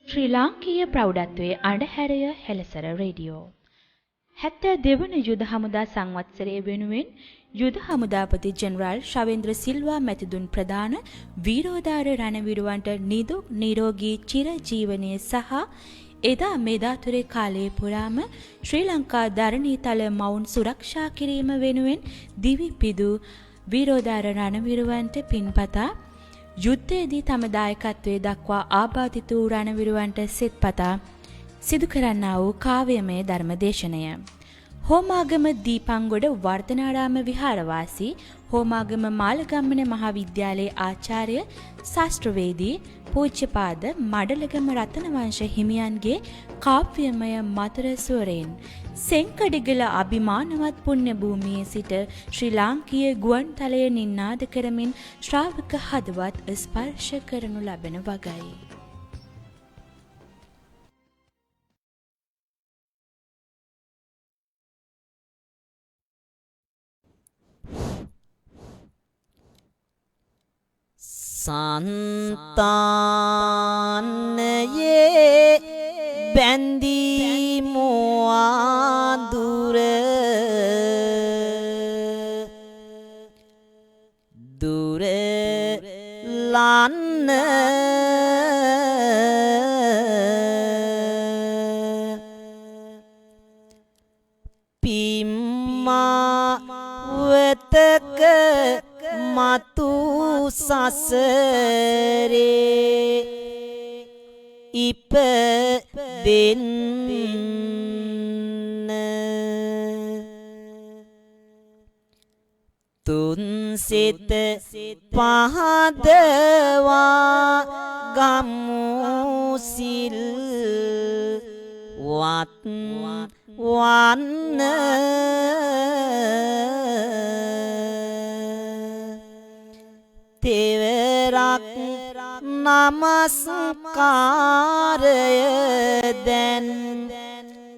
ශ්‍රී ලාංකීය ප්‍රෞಢත්වයේ අඬහැරය හෙළසර රේඩියෝ 72 වන යුද හමුදා සංවත්සරය වෙනුවෙන් යුද හමුදාපති ජෙනරාල් ශවේන්ද්‍ර සිල්වා මැතිතුන් ප්‍රධාන වීරෝදාර රණවිරුවන්ට නිදුක් නිරෝගී චිරජීවනයේ සහ එදා මෙදාතුරේ කාලයේ පුරාම ශ්‍රී ලංකා ධරණීතල මවුන් සුරක්ෂා කිරීම වෙනුවෙන් දිවි පිදු වීරෝදාර රණවිරුවන්ට පින්පතා යුද්ධයේදී තම දායකත්වයේ දක්වා ආබාධිත වූ රණවිරුවන්ට සෙත්පතා සිදු කරන්නා වූ කාව්‍යමය ධර්මදේශනය. හෝමාගම දීපංගොඩ වර්ධනාරාම විහාරවාසී හෝමාගම මාළගම්මන මහාවිද්‍යාලයේ ආචාර්ය ශාස්ත්‍රවේදී පූජ්‍යපාද මඩලගම රතනවංශ හිමියන්ගේ කාව්‍යමය මధుර ස්වරයෙන් සෙන්කඩිගල අභිමානවත් පුණ්‍ය භූමියේ සිට ශ්‍රී ලාංකීය ගුවන්තලය නිනාද කරමින් ශ්‍රාවක හදවත් ස්පර්ශ කරනු ලබන වගයි. සන්තානයේ බැඳී මුවාදුර දුර ලන්න පිම්මා වෙතක මතු සසරේ ඉපදෙන්න තුන් සිත පහදවා ගමු සිල් වත් වන්න තෙවරක් නමස්කාරය දැන්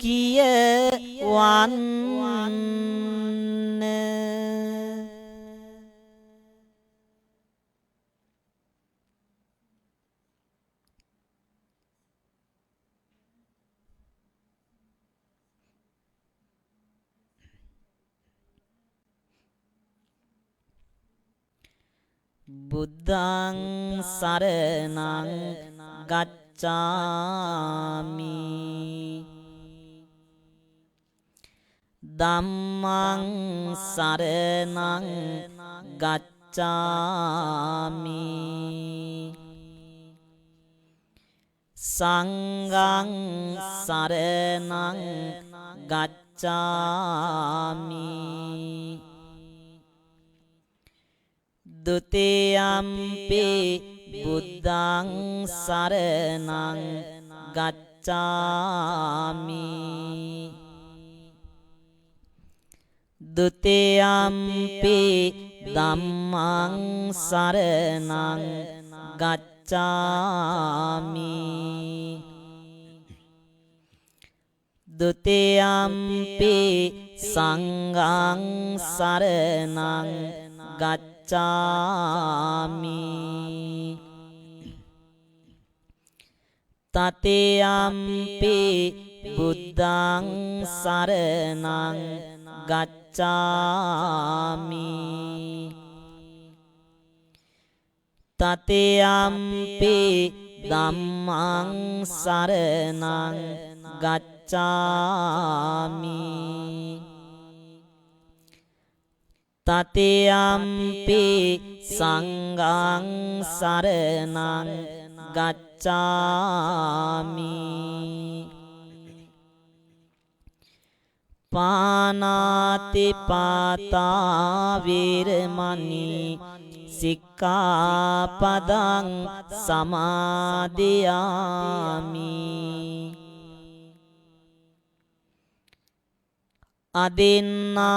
කියවන්න බුද්ධං සරණං ගච්ඡාමි ධම්මං සරණං ගච්ඡාමි සංඝං සරණං ගච්ඡාමි ဒုတိယံ පි බුද්ධං සරණං ගච්ඡාමි ဒုတိယံ පි ධම්මං සරණං ගච්ඡාමි ဒုတိယံ පි සංඝං සරණං ගච්ඡාමි තතියම්පි බුද්ධං සරණං ගච්ඡාමි තතියම්පි ධම්මං සරණං ගච්ඡාමි තතියම්පි සංඝං සරණං ගච්ඡාමි පානාති පාතා වේරමණී සික්ඛාපදං සමාදියාමි අදින්නාදානා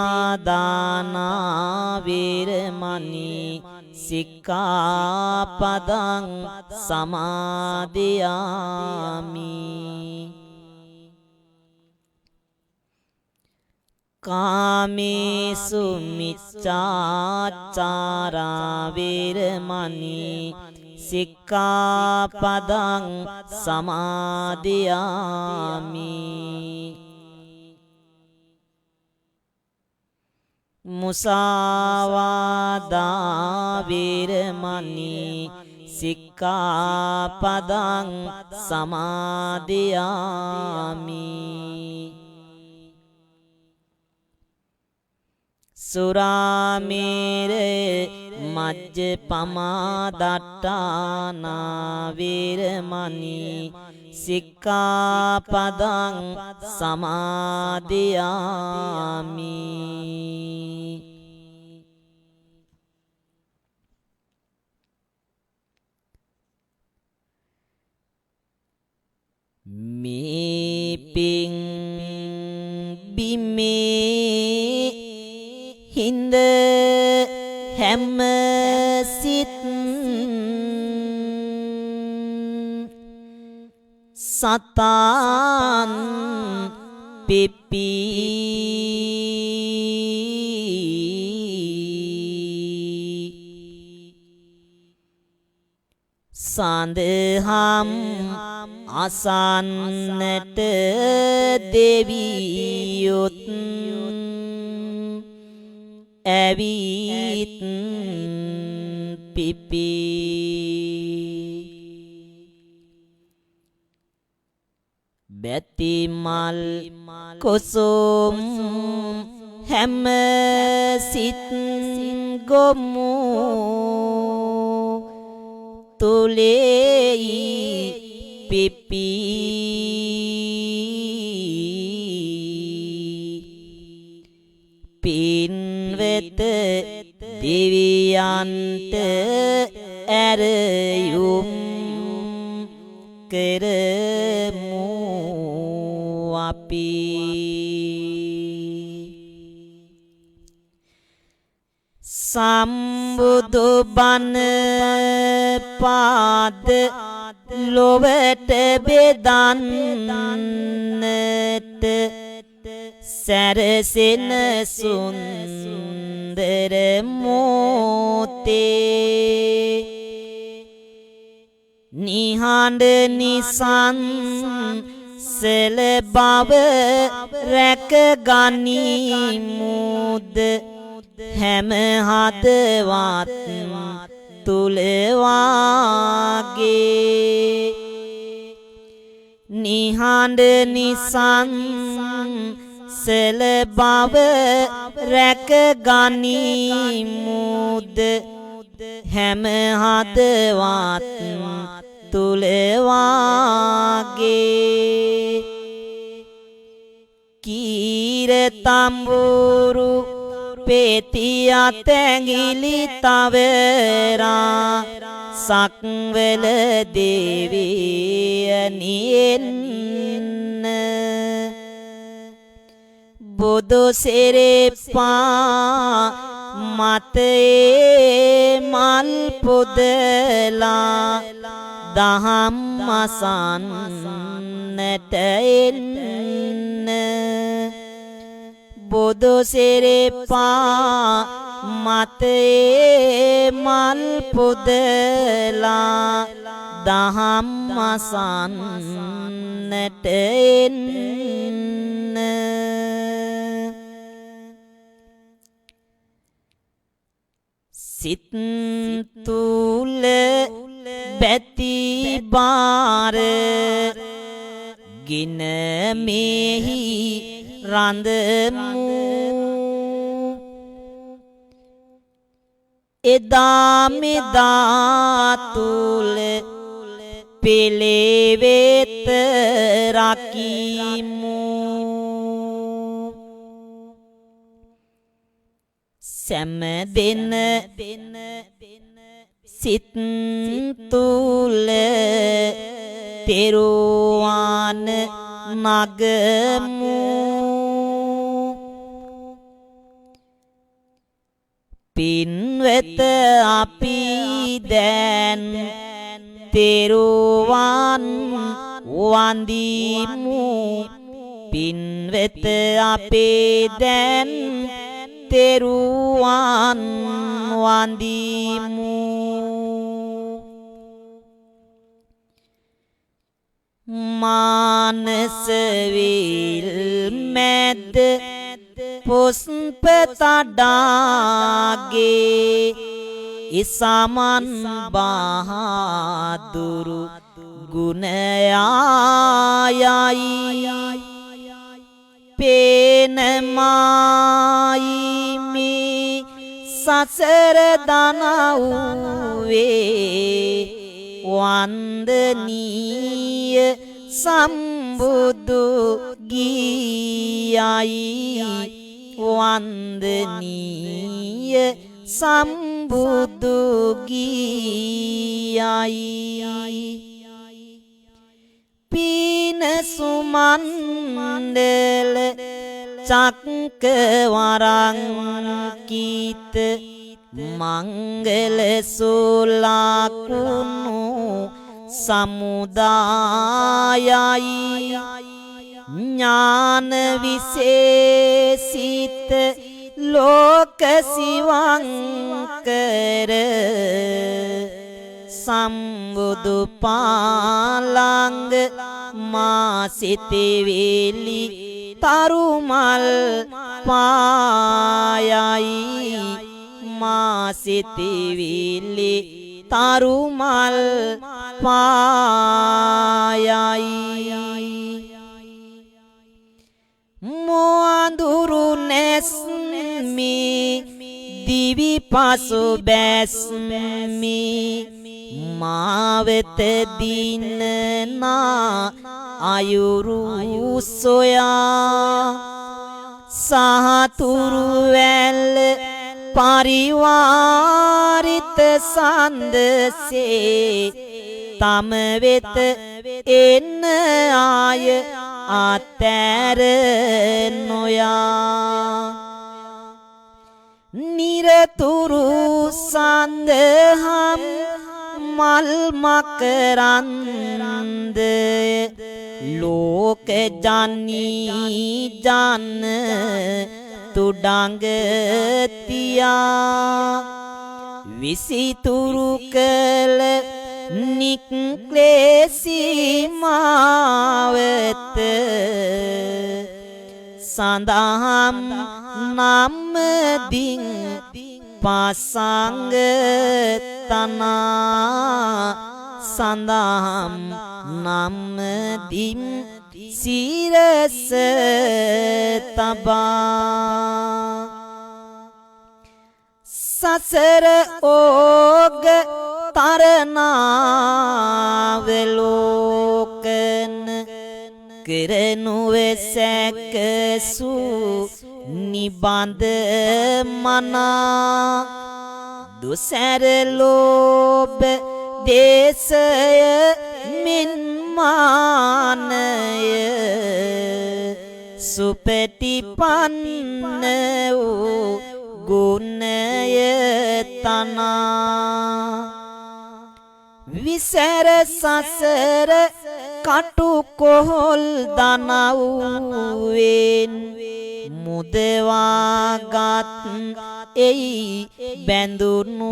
වේරමණී සික්ඛාපදං සමාදියාමි කාමේසු මිච්ඡාචාරා වේරමණී සික්ඛාපදං සමාදියාමි මුසාවාදා වේරමණී සික්ඛාපදං සමාදියාමි සුරාමේරේ මජ්ජපමා දට්ඨානා වේරමණී සික්ඛාපදං සමාදියාමි මේ පිං බිමේ හිඳ හැම සිත් සතාන් පිපි සඳහම් අසන්නට දෙවියොත් ඇවිත් පිපි බැතිමල් කොසොම් හැම සිත් ගොමු තුලෙයි පිපි පින්වෙත දෙවියන්ට ඇරයුම් කරමු අපි සම්බුදු බණ පාද ලොවට බෙදන්නට සැරසෙන සුන්දර මොතේ නිහඬ නිසන් සෙල බව රැක ගනිමුද හැම හදවත් තුල වාගේ නිහඬ නිසන් සෙල බව රැක ගනිමුද හැම හදවත් තුල වාගේ කීර තඹුරු පෙතියා තැඟිලි තවරා සක්වල දේවියනියෙන්න බුදු සිරිපා මතේ මල් පුදලා දහම් අසන්නට එන්න බුදු සිරිපා මතේ මල් පුදලා දහම් අසන්නට එන්න සිත් තුල බැති බාර ගින මෙහි රඳමු එදා මෙදා තුල පිළිවෙත රකිමු සෑම දින සිත් තුල තෙරුවන් නගමු පින්වෙත අපි දැන් තෙරුවන් වඳිමු පින්වෙත අපේ දැන් තෙරුවන් වඳිමු මානස විල් මැද පුෂ්ප තඩාගේ ඉසමන් බහදුරු ගුණයයි පේනමයි මේ සසර දනව්වේ වන්දනීය සම්බුදු ගීයයි වන්දනීය සම්බුදු ගීයයි පීන සුමණ්ඩල චක්කවරං කීත මංගල සුලකුණු සමුදායයි ඥාන විශේෂිත ලෝක සිවංකර සම්බුදු පාලංග මා සිතවිලි තරුමල් පායයි මා සිතවිලි තරුමල් පායයි මොඳුරු නැස්මි දිවි පසු බැස්මි මාවෙත දිනනා අයුරු සොයා සහතුරු වැල් පරිවාරිත සඳසේ තම වෙත එන්න ආය අතෑර නොයා නිරතුරු සඳහම් මල් මකරන්ද ලෝක ජනී ජන තුඩඟ තියා විසිතුරු කළ නික්ලේසී මාවත සඳහම් නම්දින් පසංග තනා සඳහම් නම්දින් සිරස තබා සසර ඕග තරනාවලෝකන කරනුවේ සැකසු නිබඳ මනා දුසැර ලෝභ දේශය මින්මානය සුපටිපන්න වූ ගුණය තනා විසර සසර කටු කොහොල් දනව්වෙන් මුදවාගත් එයි බැඳුණු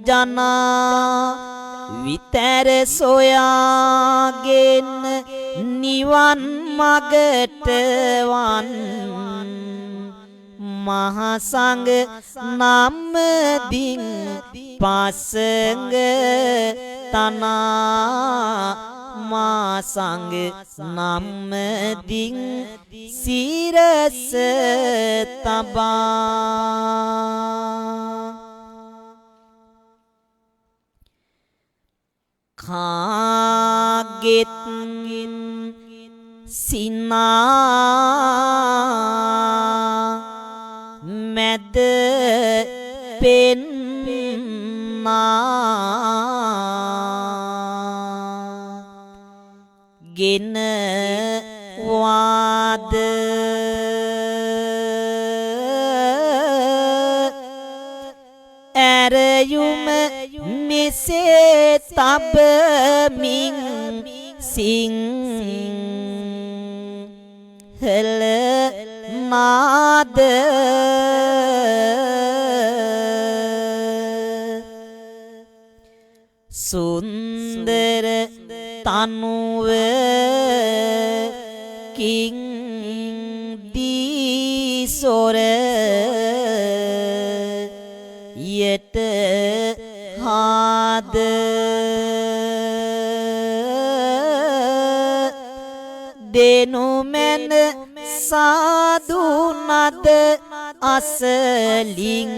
ජනා විතර සොයාගෙන නිවන් මගට වන් මහසංග නම්දින් පසංග තනා මාසංග නම්දින් සිරස තබා කාගෙත් සිනා මැද පෙන්නා ගෙන වාද ඇරයුම මෙසේ තබමින් සිං හල නාද සුන්දර තනුව කිං දීසොර යට හාද දෙනුමැන සාදුනද අසලින්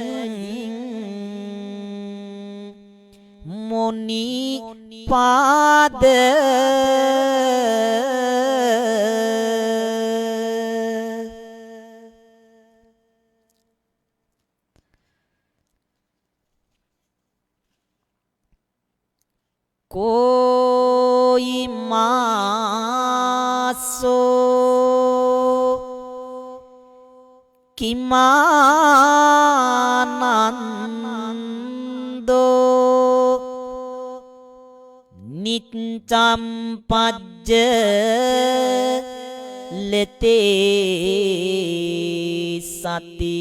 මොනි පාද कोई मासो किमानंदो नित्यं पज्ज लेते सती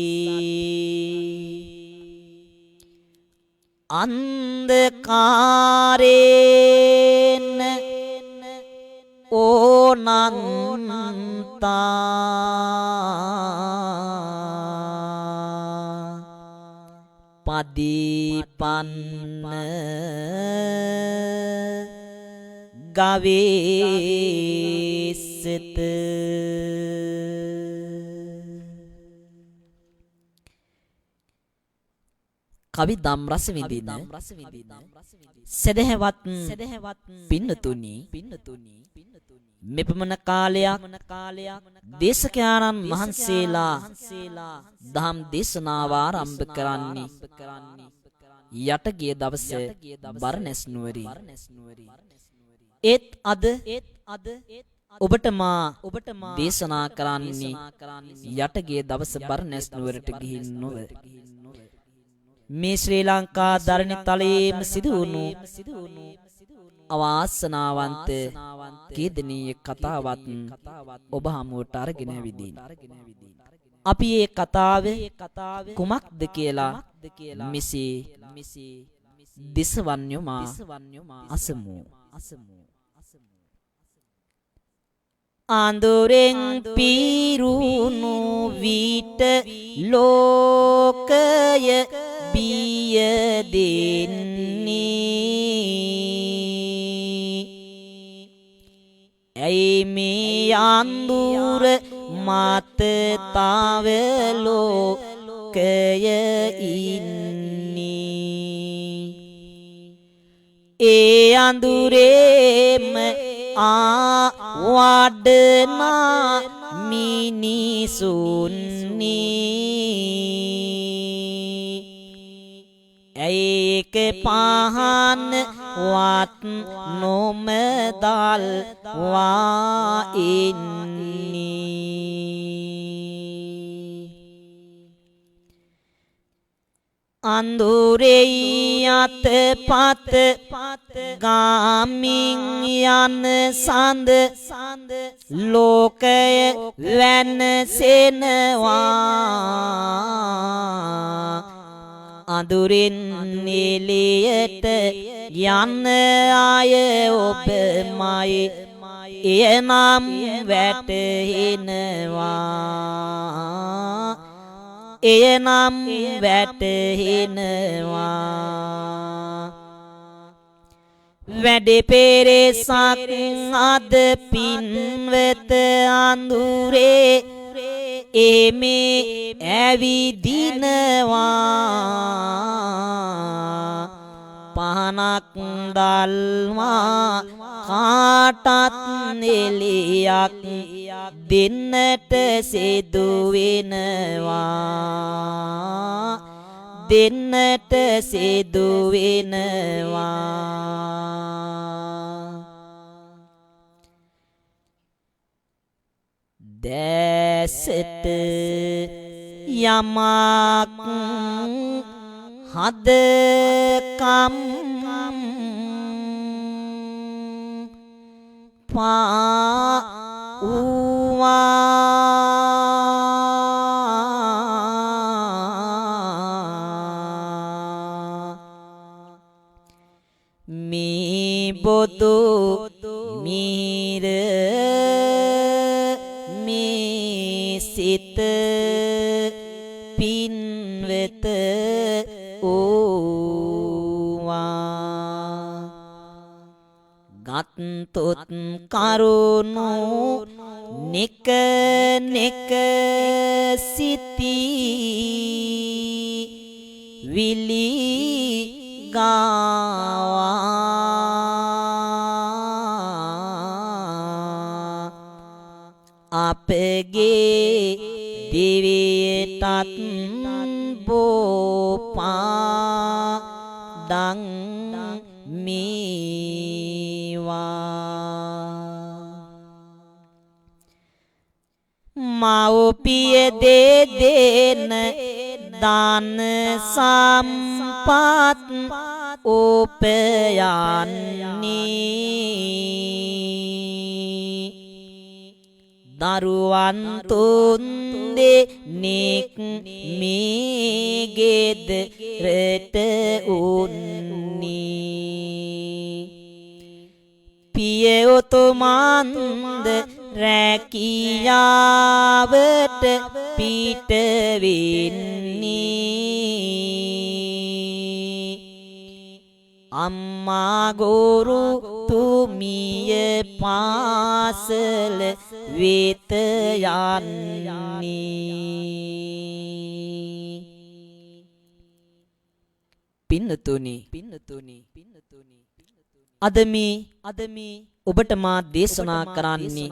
अंधकारेन ओनंता पदीपन्न गवेसित කවි දම් රස විඳින සදහවත් පින්නතුනි මෙපමණ කාලයක් දේශකයාණන් වහන්සේලා දහම් දේශනාව ආරම්භ කරන්නේ යටගිය දවස බරණැස් නුවරින් ඒත් අද ඔබට මා දේශනා කරන්නේ යටගිය දවස බරණැස් නුවරට ගිහින් නොව මේ ශ්‍රී ලංකා ධරණි තලයේම සිදු වුණු අවාසනාවන්ත කීර්තනීය කතාවත් ඔබ හමුවට අරගෙන ඇවිදින්. අපි මේ කතාවේ කුමක්ද කියලා මෙසේ දිසවන්‍යමා අසමු. ආඳුරෙන් පීරුණු විට ලෝකය බිය දෙන්නේ ඇයි මේ අඳුර මත තව ලෝකය ඉන්නේ ඒ අඳුරේම වඩනා මිනිසුන්නේ ඒක පහන් වත් නොමදල් වා ඉන්නේ අඳුරේ අතපත ගාමින් යන සඳ ලෝකය වැනසෙනවා අඳුරින් එළියට යන්න අය ඔබමයි එනම් වැටෙනවා එනම් වැටෙනවා වැඩ පෙරසක් අද පින්වත අඳුරේ එමේ ඇවිදිනවා පහනක් දල්වා කාටත් එළියක් දෙන්නට සිදු වෙනවා දෙන්නට සිදු වෙනවා දැසට යමක් හදකම් පා උවා බොදු මීර මේ සිත පින්වෙත ඕවා ගත්තොත් කරුණු නෙක නෙක සිටි විලි ගාවා අපගේ දිවියටත් බෝපා දං මව්පිය දෙන දාන සම්පත් උපයන්නේ දරුවන් තුන් දෙනෙක් මේ ගෙදරට උන්නේ පිය උතුමන්ද රැකියාවට පිට වෙන්නේ අම්මා ගුරු තුමිය පාසල වෙත යන්නේ පින්නතුනි අද මේ ඔබට මා දේශනා කරන්නේ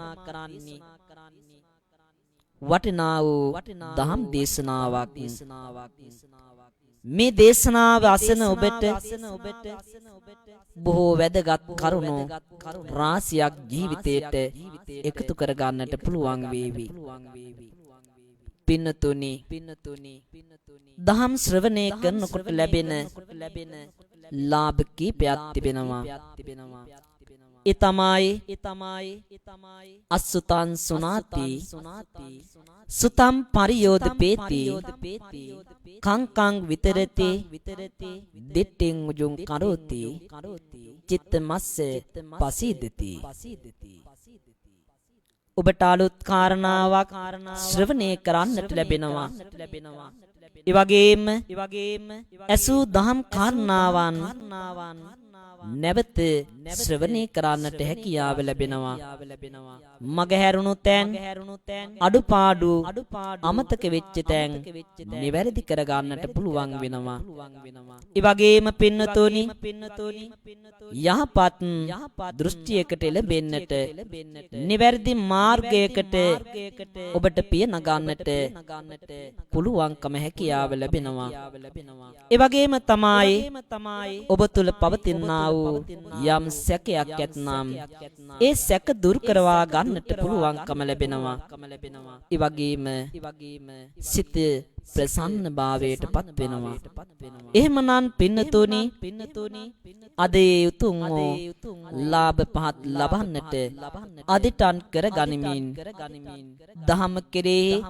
වටිනා වූ දහම් දේශනාවක් මේ දේශනාව අසන ඔබට බොහෝ වැදගත් කරුණු රාශියක් ජීවිතයට එකතු කර ගන්නට පුළුවන් වේවි. පින්නතුනි දහම් ශ්‍රවණය කරනකොට ලැබෙන ලාභ කීපයක් තිබෙනවා. ඒ තමයි අසුතං සුනාති සුතම් පරියෝදපේති කංකං විතරති දිට්ඨින් උජුං කරෝති චිත්තමස්ස පසීදති. ඔබට අලුත් කාරණාවක් ශ්‍රවණය කරන්නට ලැබෙනවා. ඒ වගේම ඇසූ දහම් කාරණාවන් නැවත ශ්‍රවණය කරන්නට හැකියාව ලැබෙනවා. මගහැරුණු තැන් අඩුපාඩු අමතක වෙච්ච තැන් නිවැරදි කර ගන්නට පුළුවන් වෙනවා. ඒ වගේම පින්නතෝනි යහපත් දෘෂ්ටියකට එළඹෙන්නට නිවැරදි මාර්ගයකට ඔබට පිය නගන්නට පුළුවන්කම හැකියාව ලැබෙනවා. ඒ වගේම තමයි ඔබ තුල පවතිනා යම් සැකයක් ඇතනම් ඒ සැක දුරු කරවා ගන්නට පුළුවන්කම ලැබෙනවා. ඒ වගේම සිත ප්‍රසන්න භාවයට පත් වෙනවා. එහෙමනම් පින්නතුනි අද උතුම් ලාභ පහත් ලබන්නට අදිටන් කර ගනිමින් දහම කෙරෙහි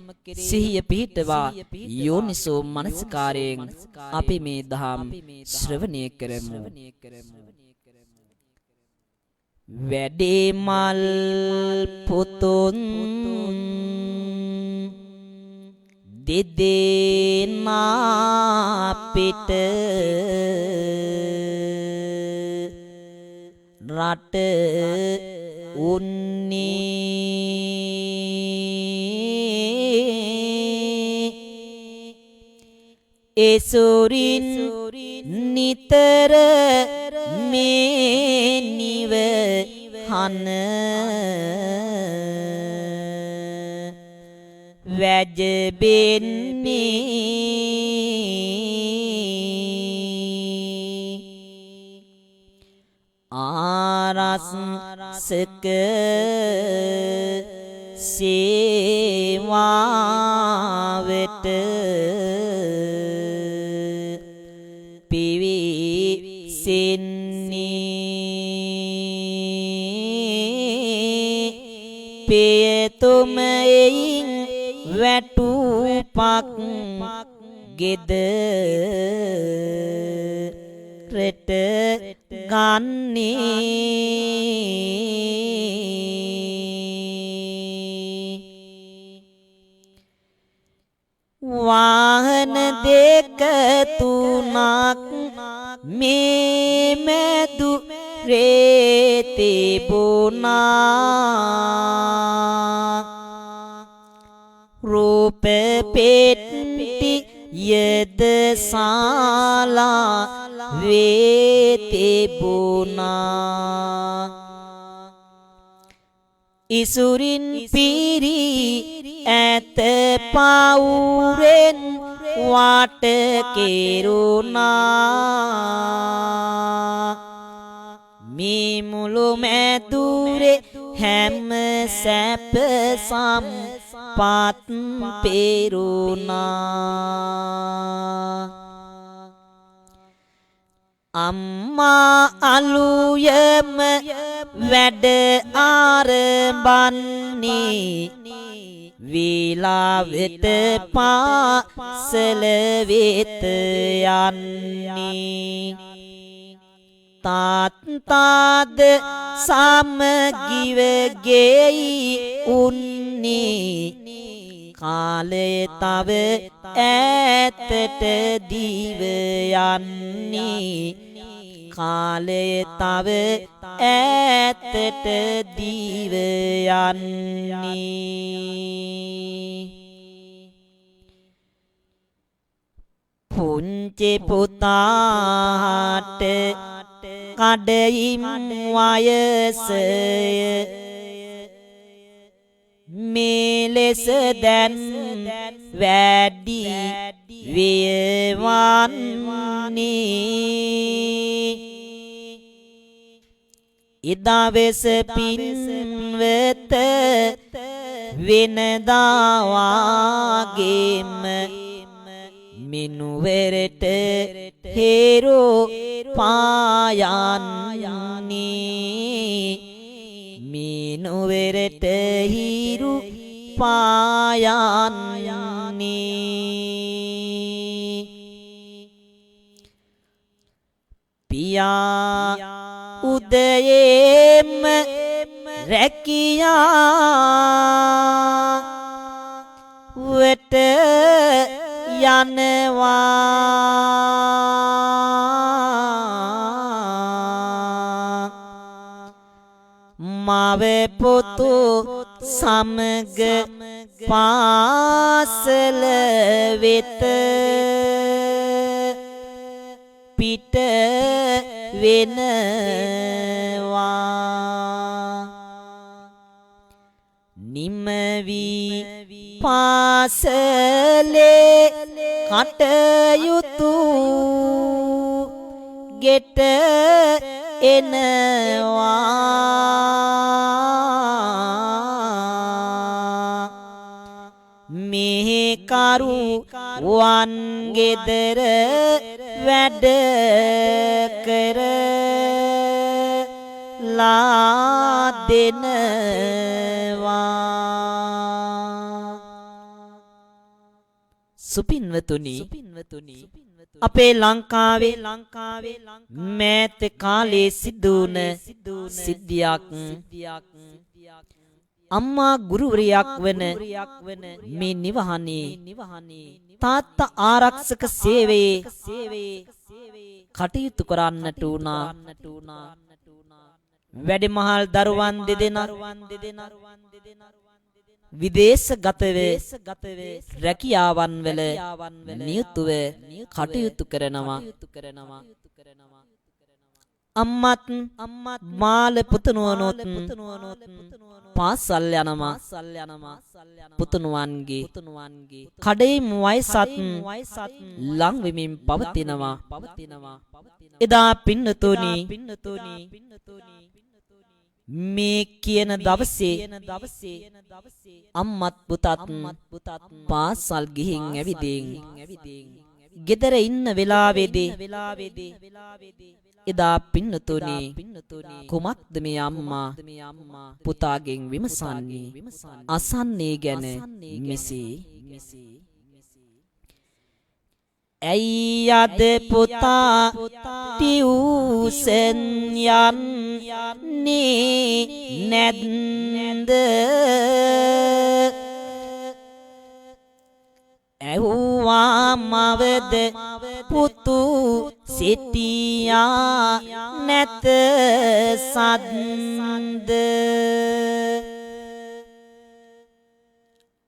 සිහිය පිහිටවා යෝනිසෝ මනසිකාරයෙන් අපි මේ දහම් ශ්‍රවණය කරමු. වැඩේ මල් පුතුන් දෙදෙනා පිට රට උන්නේ ඒසොරින් නිතර මේ නිව හන වැජබෙන්නේ ආරස්සක සේවාවට පිවිසෙන්නේ පෙයතුමෙයින් වැටුපක් ගෙදරට ගන්නේ වාහන දෙක තුනක් මේ මැදු තිබුණා රූප පෙට්ටි යද සාලා වේ තිබුණා ඉසුරින් පිරි ඇත පවුරෙන් වාට කෙරුණා මේ මුළු මැදුරේ හැම සැප සම්පත් පෙරුණා අම්මා අලුයම වැඩ ආරම්භන්නේ වේලාවට පාසල වෙත යන්නේ තාත්තාද සමගිව ගෙයි උන්නේ කාලය තව ඈතට දිව යන්නේ කාලය තව ඈතට දිව යන්නේ පුංචි පුතාට කඩයිම් වයසය මේ ලෙස දැන් වැඩි වේවන්නේ එදා වෙස පින්වත වෙනදා වාගේම මිනුවරට හේරෝ පායන්නේ මිනුවරට හිරු පායන්නේ පියා උදයේම රැකියා වට යනවා මව පුතු සමග පාසල වෙත පිට වෙනවා නිමවි පාසලේ කටයුතු ගෙට එනවා මෙහි කරු වන් ගෙදර වැඩ කරලා දෙනවා සුපින්වතුනි අපේ ලංකාවේ මෑත කාලේ සිදුවන සිද්ධියක් අම්මා ගුරුවරියක් වන මේ නිවහනේ තාත්තා ආරක්ෂක සේවයේ කටයුතු කරන්නට උනා වැඩිමහල් දරුවන් දෙදෙනා විදේශගතව රැකියාවන් වල නියුතුව කටයුතු කරනවා අම්මත් මාල පුතුණුවනොත් පාසල් යනවා පුතුණුවන්ගේ කඩේම වයසත් ලං වෙමින් පවතිනවා එදා පින්නතුනි මේ කියන දවසේ අම්මත් පුතත් පාසල් ගිහින් ඇවිදින් ගෙදර ඉන්න වෙලාවේදී එදා පින්නතුනි කුමක්ද මේ අම්මා පුතාගෙන් විමසන්නේ අසන්නේ ගැන මෙසේ ඇයි අද පුතා ටියුෂන් යන්නේ නැද්ද ඇහුවා මවද පුතු සිටියා නැත සද්ද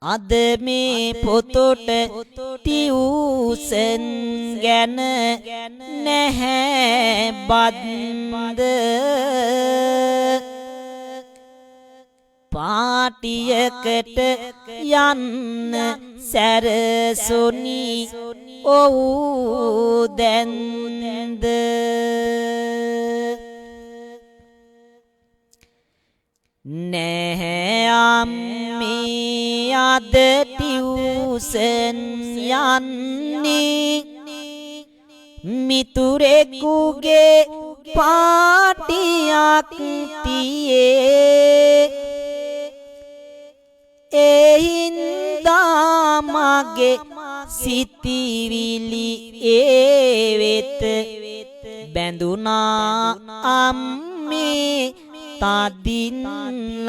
අද මේ පොතොට ටියුෂන් ගැන නැහැ බද්ද පාටියකට යන්න සැරසොනි ඔව් දැන්ද නැහැ අම්මේ අද ටියුෂන් යන්නේ මිතුරෙකුගේ පාටියක් තියේ එහින්දා මගේ සිතිවිලි ඒ වෙත බැඳුනා අම්මේ තදින්ලායේ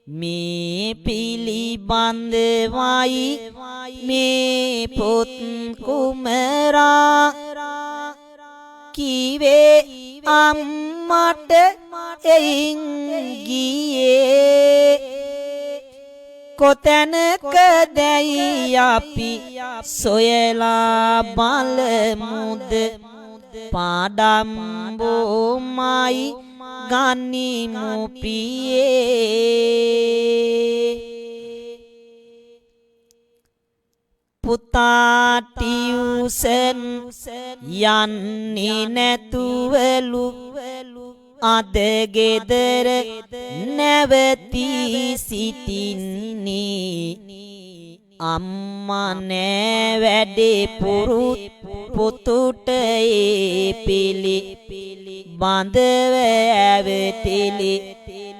මේ පිළිබඳවයි මේ පොත් කුමරා කිවේ අම්මට එයින් ගියේ කොතැනකදැයි අපි සොයලා බලමුද පාඩම් බොමයි ගනිමු පියේ පුතා ටියුෂන් යන්නේ නැතුවලු අද ගෙදර නැවතී සිටින්නේ අම්මා නෑ වැඩේ පුරුත් පුතුට ඒ පිළි බඳව ඇවතිලි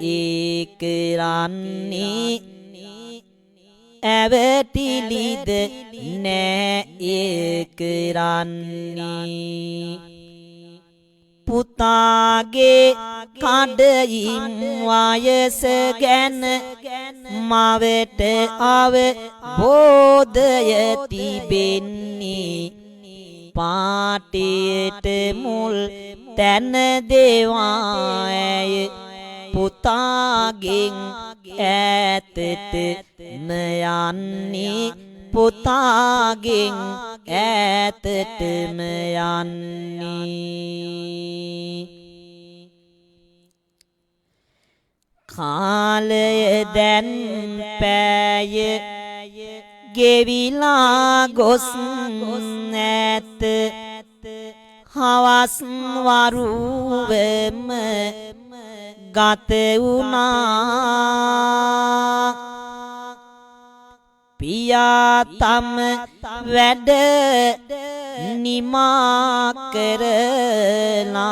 ඒ කරන්නේ ඇවතිලිද නෑ ඒ කරන්නේ පුතාගේ කඩයිම් වයස ගැන මවට අවබෝධය තිබෙන්නේ පාටියට මුල් තැන දෙවා ඇය පුතාගෙන් ඈතටම යන්නේ පුතාගෙන් ඈතටම යන්නේ කාලය දැන් පැය ගෙවිලා ගොස් නැත හවස් වරුවම ගත වුණා පියා තම වැඩ නිමා කරලා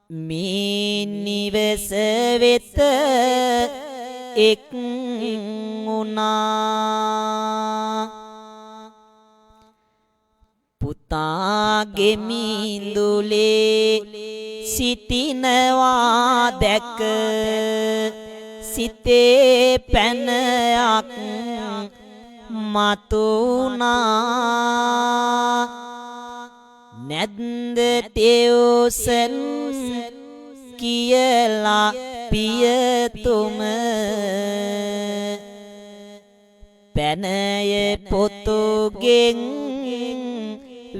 මේ නිවස වෙත එක් වුණා පුතාගේ මිඳුලේ සිටිනවා දැක සිතේ පැනයක් මතුණා නැද්ද ටියුෂන් කියලා පියතුම පැනය පොතුගෙන්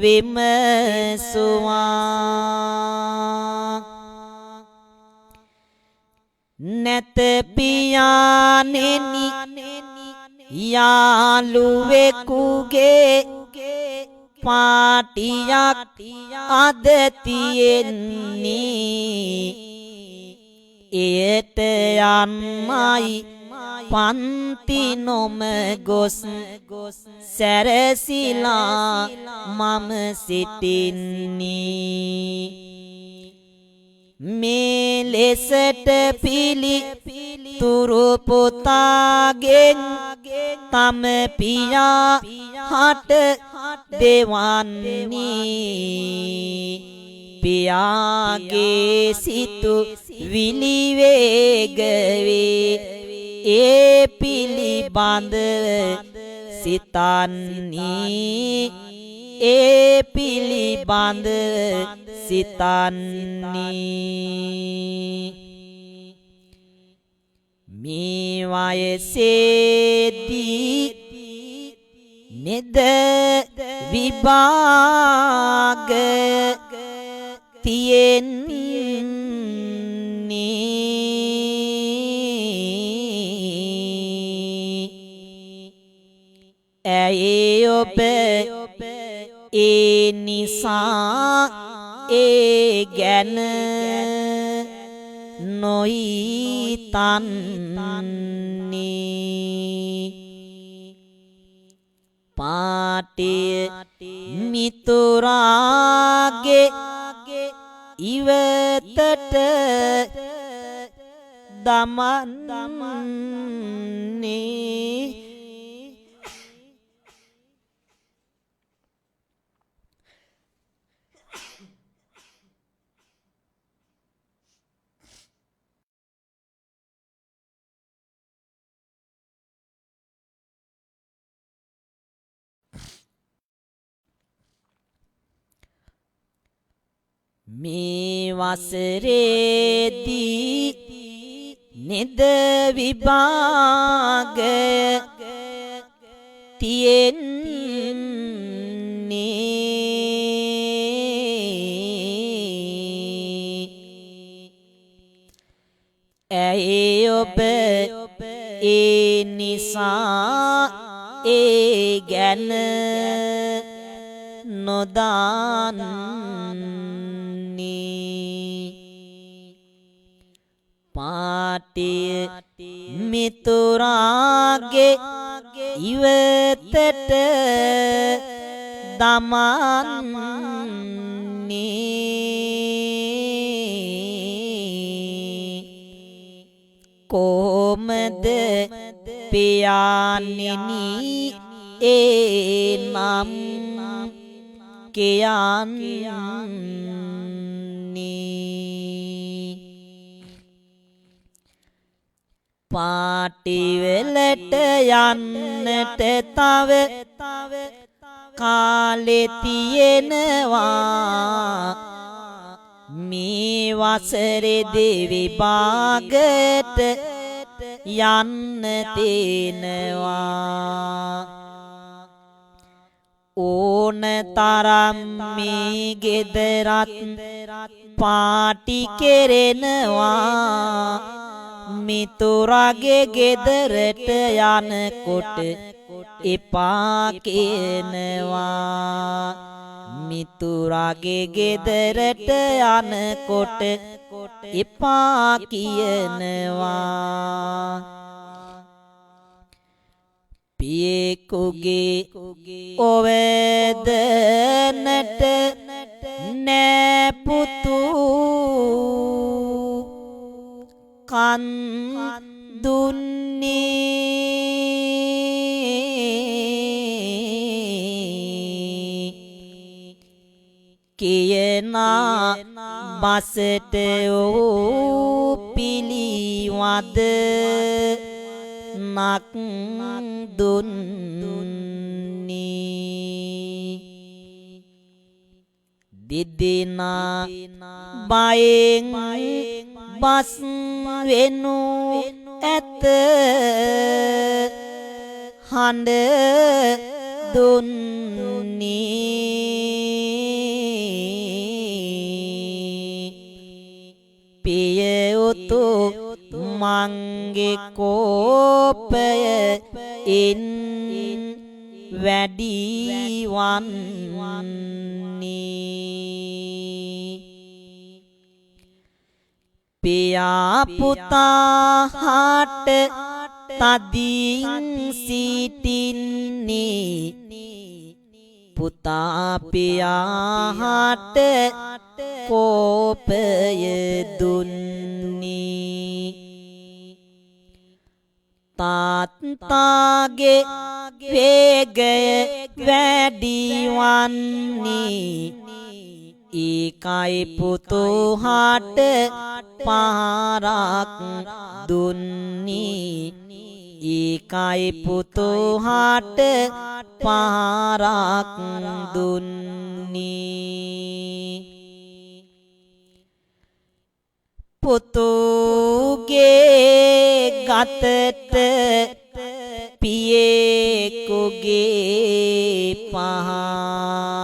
විමසුවා නැත පියාණෙනි යාළුවෙකුගේ පාටියක් අද තියෙන්නේ එයට යන්නයි පන්ති නොම ගොස් සැරසිලා මම සිටින්නේ මේ ලෙසට පිළිතුරු පුතාගෙන් තම පියා හට දෙවන්නේ පියාගේ සිතු විලිවේගවේ ඒ පිළිබඳ සිතන්නේ ඒ පිළිබඳ සිතන්නේ මේ වයසේදී නෙද විභාග තියෙන්නේ ඇයි ඔබ ඒ නිසා ඒ ගැන නොහිතන්නේ පාටිය මිතුරාගේ ඉවතට දමන්නේ මේ වසරේදී නෙද විභාග තියෙන්නේ ඇයි ඔබ ඒ නිසා ඒ ගැන නොදන්නේ පාටිය මිතුරාගේ ඉවතට දමන්නේ කොහොමද පියාණෙනි ඒ නම් කියන්නේ පාටිවලට යන්නට තව කාලෙ තියෙනවා මේ වසරේ දෙවිභාගයට යන්න තියෙනවා ඕන තරම් මේ ගෙදරත් පාටි කෙරෙනවා මිතුරාගේ ගෙදරට යනකොට එපා කියනවා මිතුරාගේ ගෙදරට යනකොට එපා කියනවා පියෙකුගේ ඔවදනට නැපුතු කන් දුන්නේ කියනා බසට ඕ පිළිවද නක් දුන්නේ දෙදෙනා බයෙන් බස් වෙනු ඇත හඬ දුන්නේ පිය උතු මංගේ කෝපය ඉන් වැඩි වන්නේ පියා පුතා හට තදින් සිටින්නේ පුතා පියා හට කෝපය දුන්නි තාත්තාගේ වේගය වැඩි වන්නේ ඒකයි පුතුහාට පහරක් දුන්නි ඒකයි පුතුහාට පහරක් දුන්නි පුතුගේ ගතට පියෙකුගේ පහරක්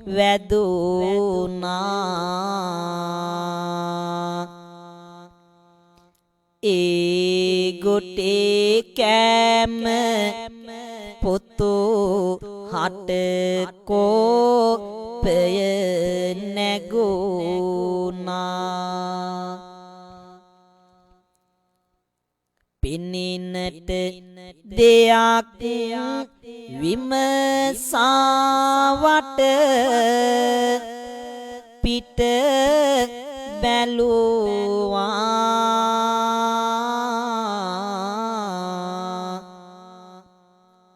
වැදුනා ඒ ගොටේ කෑම පුතු හට කෝපය නැගුණා පිනින්නට දෙයක් විමසාවට පිට බැලුවා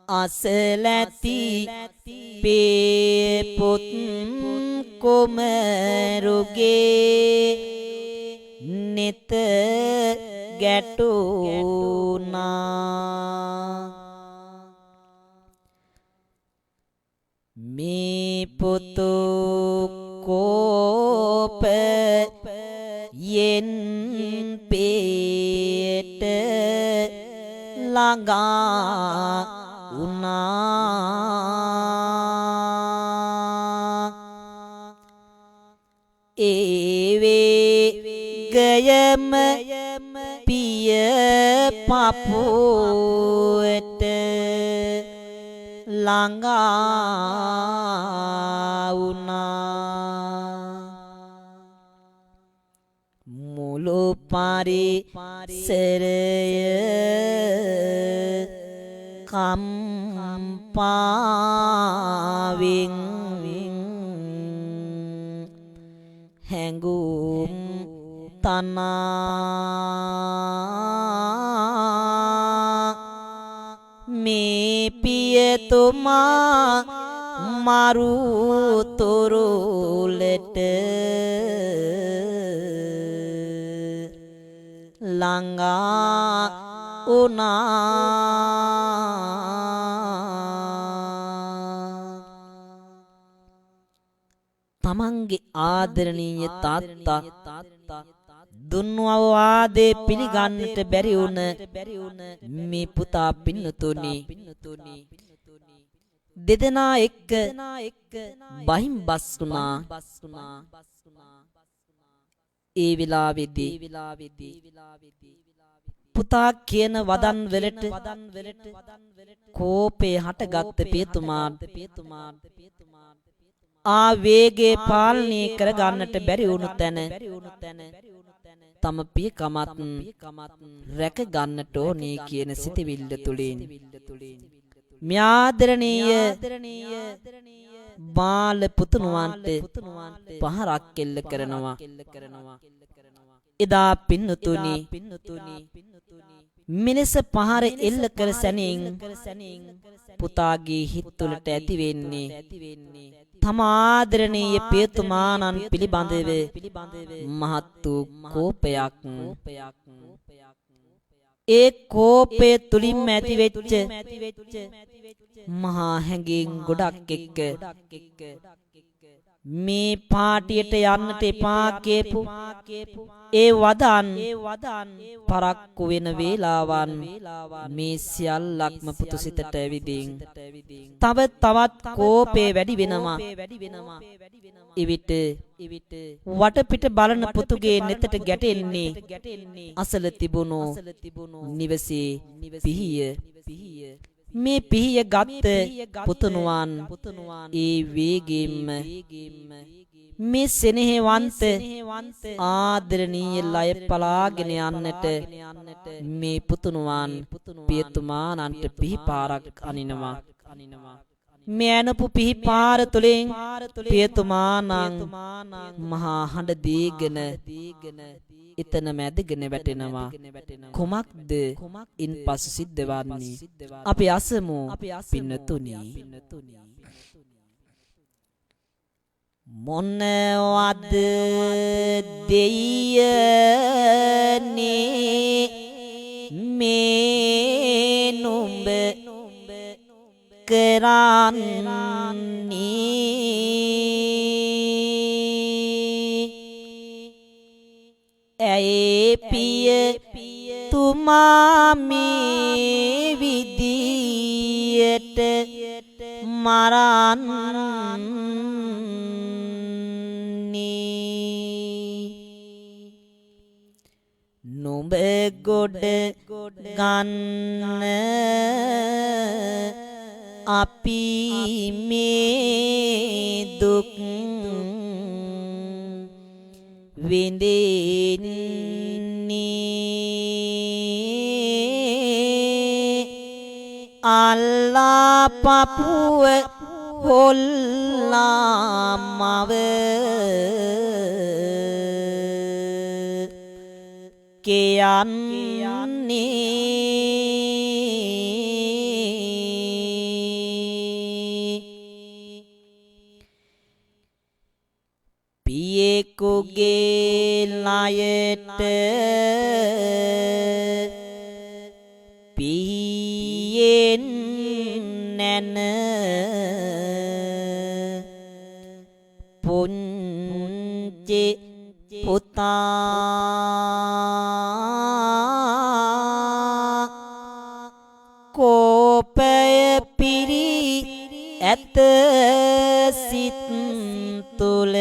අසලැති පේපොත් කුමරුගේ නෙත ගැටුණා මේ පුතු කෝපයෙන් පේට ළඟා වුණා ඒ වේගයම පිය පපුවට ළඟා වුණා මුළු පරිසරය කම්පාවෙන් හැඟුම් තනා මේ පියතුමා මරු තොරලට ළඟා තමන්ගේ ආදරණීය තාත්තා දුන්නු අවවාදේ පිළිගන්නට බැරි වුණ මේ පුතා පින්නතුනි දෙදෙනා එක්ක බහින් බස් වුණා ඒ වෙලාවේදී පුතා කියන වදන් වලට කෝපේ හටගත් පියතුමා ආවේගේ පාලනය කර ගන්නට බැරි වුණු තැන තම පියකමත් රැක ගන්නට ඕනේ කියන සිතවිල්ල තුලින් ම්‍යාදරණීය බාල පුතුණුවන්ට පහරක් එල්ල කරනවා එදා පින්නතුනි මිනිස පහර එල්ල කර සැනින් පුතාගේ හිත් තුළට ඇති වෙන්නේ තම ආදරණීය පියතුමාණන් පිළිබඳව මහත් වූ කෝපයක් ඒ කෝපය තුලින් ඇති වෙච්ච මහා හැඟීම් ගොඩක් එක්ක මේ පාටියට යන්නට එපා කියපු ඒ වදන් පරක්කු වෙන වේලාවන් මේ සියල්ලක්ම පුතු සිතට ඇවිදින් තව තවත් කෝපේ වැඩි වෙනවා එවිට වටපිට බලන පුතුගේ නෙතට ගැටෙන්නේ අසල තිබුණු නිවසේ පිහිය මේ පිහිය ගත්ත පුතුණුවන් ඒ වේගෙම්ම මේ සෙනෙහවන්ත ආදරණීය ලය පලාගෙන යන්නට මේ පුතුණුවන් පියතුමාණන්ට පිහිපාරක් අනිනවා මෑනපු පිහි පාර තුලින් පියතුමානං මහා හඬ දීගෙන එතන මැදගෙන වැටෙනවා. කුමක්ද ඉන්පසු සිද්ධ වන්නේ? අපි අසමු පින්නතුනි. මොනවද දෙයනේ මේ නුඹ කරන්නේ? ඇයි පිය තුමා මේ විදියට මරන්නේ? නුඹ ගොඩ ගන්න අපි මේ දුක් විඳින්නේ? අල්ලා පපුව හොල්ලා මව කියන්නේ? පියෙකුගේ ලයට පියෙන් නැන පුංචි පුතා කෝපය පිරි ඇත සිත් තුල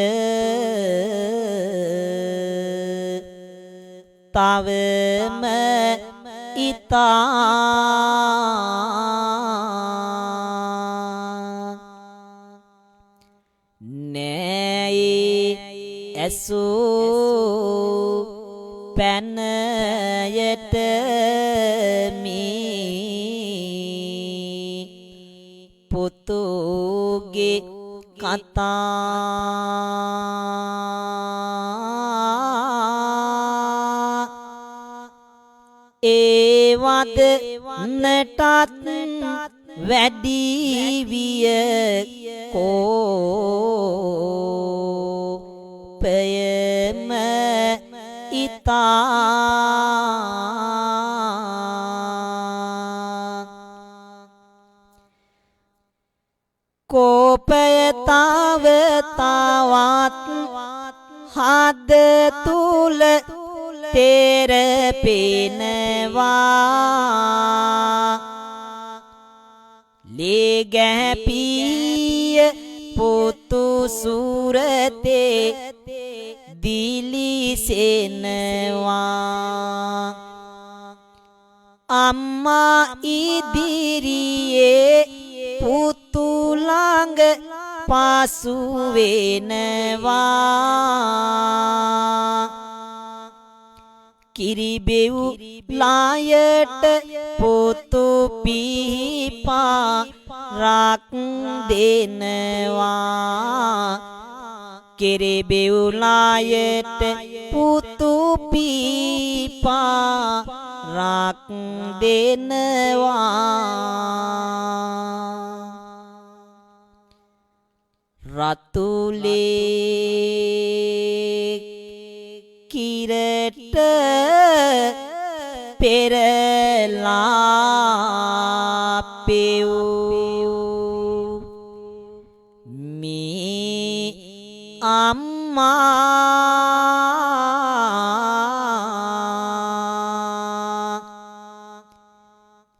තවම ඉතා නෑ ඇසූ පැනයට මී පුතුගේ කතා ඒවද නටත් වැඩි විය කෝපයම ඉතා කෝපය තව තවත් හද තුල තෙරපෙනවා ලේ ගැපිය පුතු සූරතේ දිලිසෙනවා අම්මා ඉදිරියේ පුතු ළඟ පාසු වෙනවා කිරිබෙව් ලායට පුතු පිහිපා රක් දෙනවා කිරිබෙව් ලායට පුතු පිහිපා රක් දෙනවා රතුලේ කිරට පෙරලා පෙව් මේ අම්මා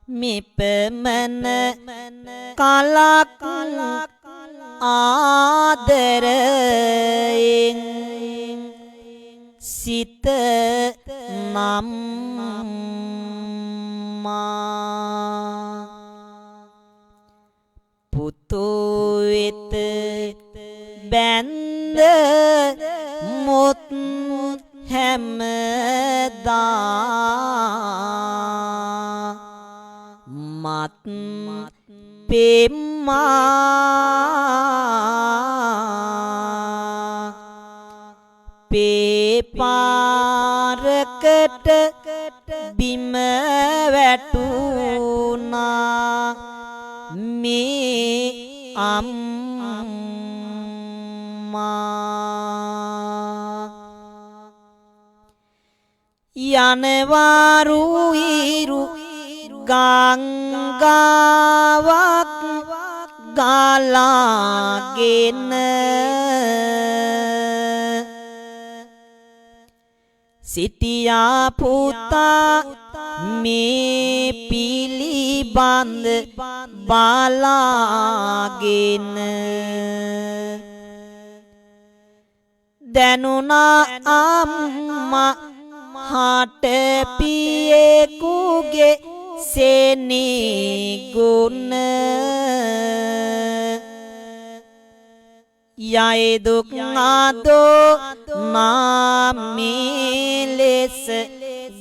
මෙපමණ කලක් ආදරයෙන් සිත නම්මා පුතු වෙත බැන්ද මුත් හැමදා මත් පේපාරකට බිම වැටුණා මේ අම්මා යනවාරු ඉරු ගංගාවක් ගලාගෙන සිටියා පුතා මේ පිළිබඳ බලාගෙන දැනුණා අම්මා හට පියෙකුගේ සෙනෙගුණ යයි දුක් ආදෝ නාමී ලෙස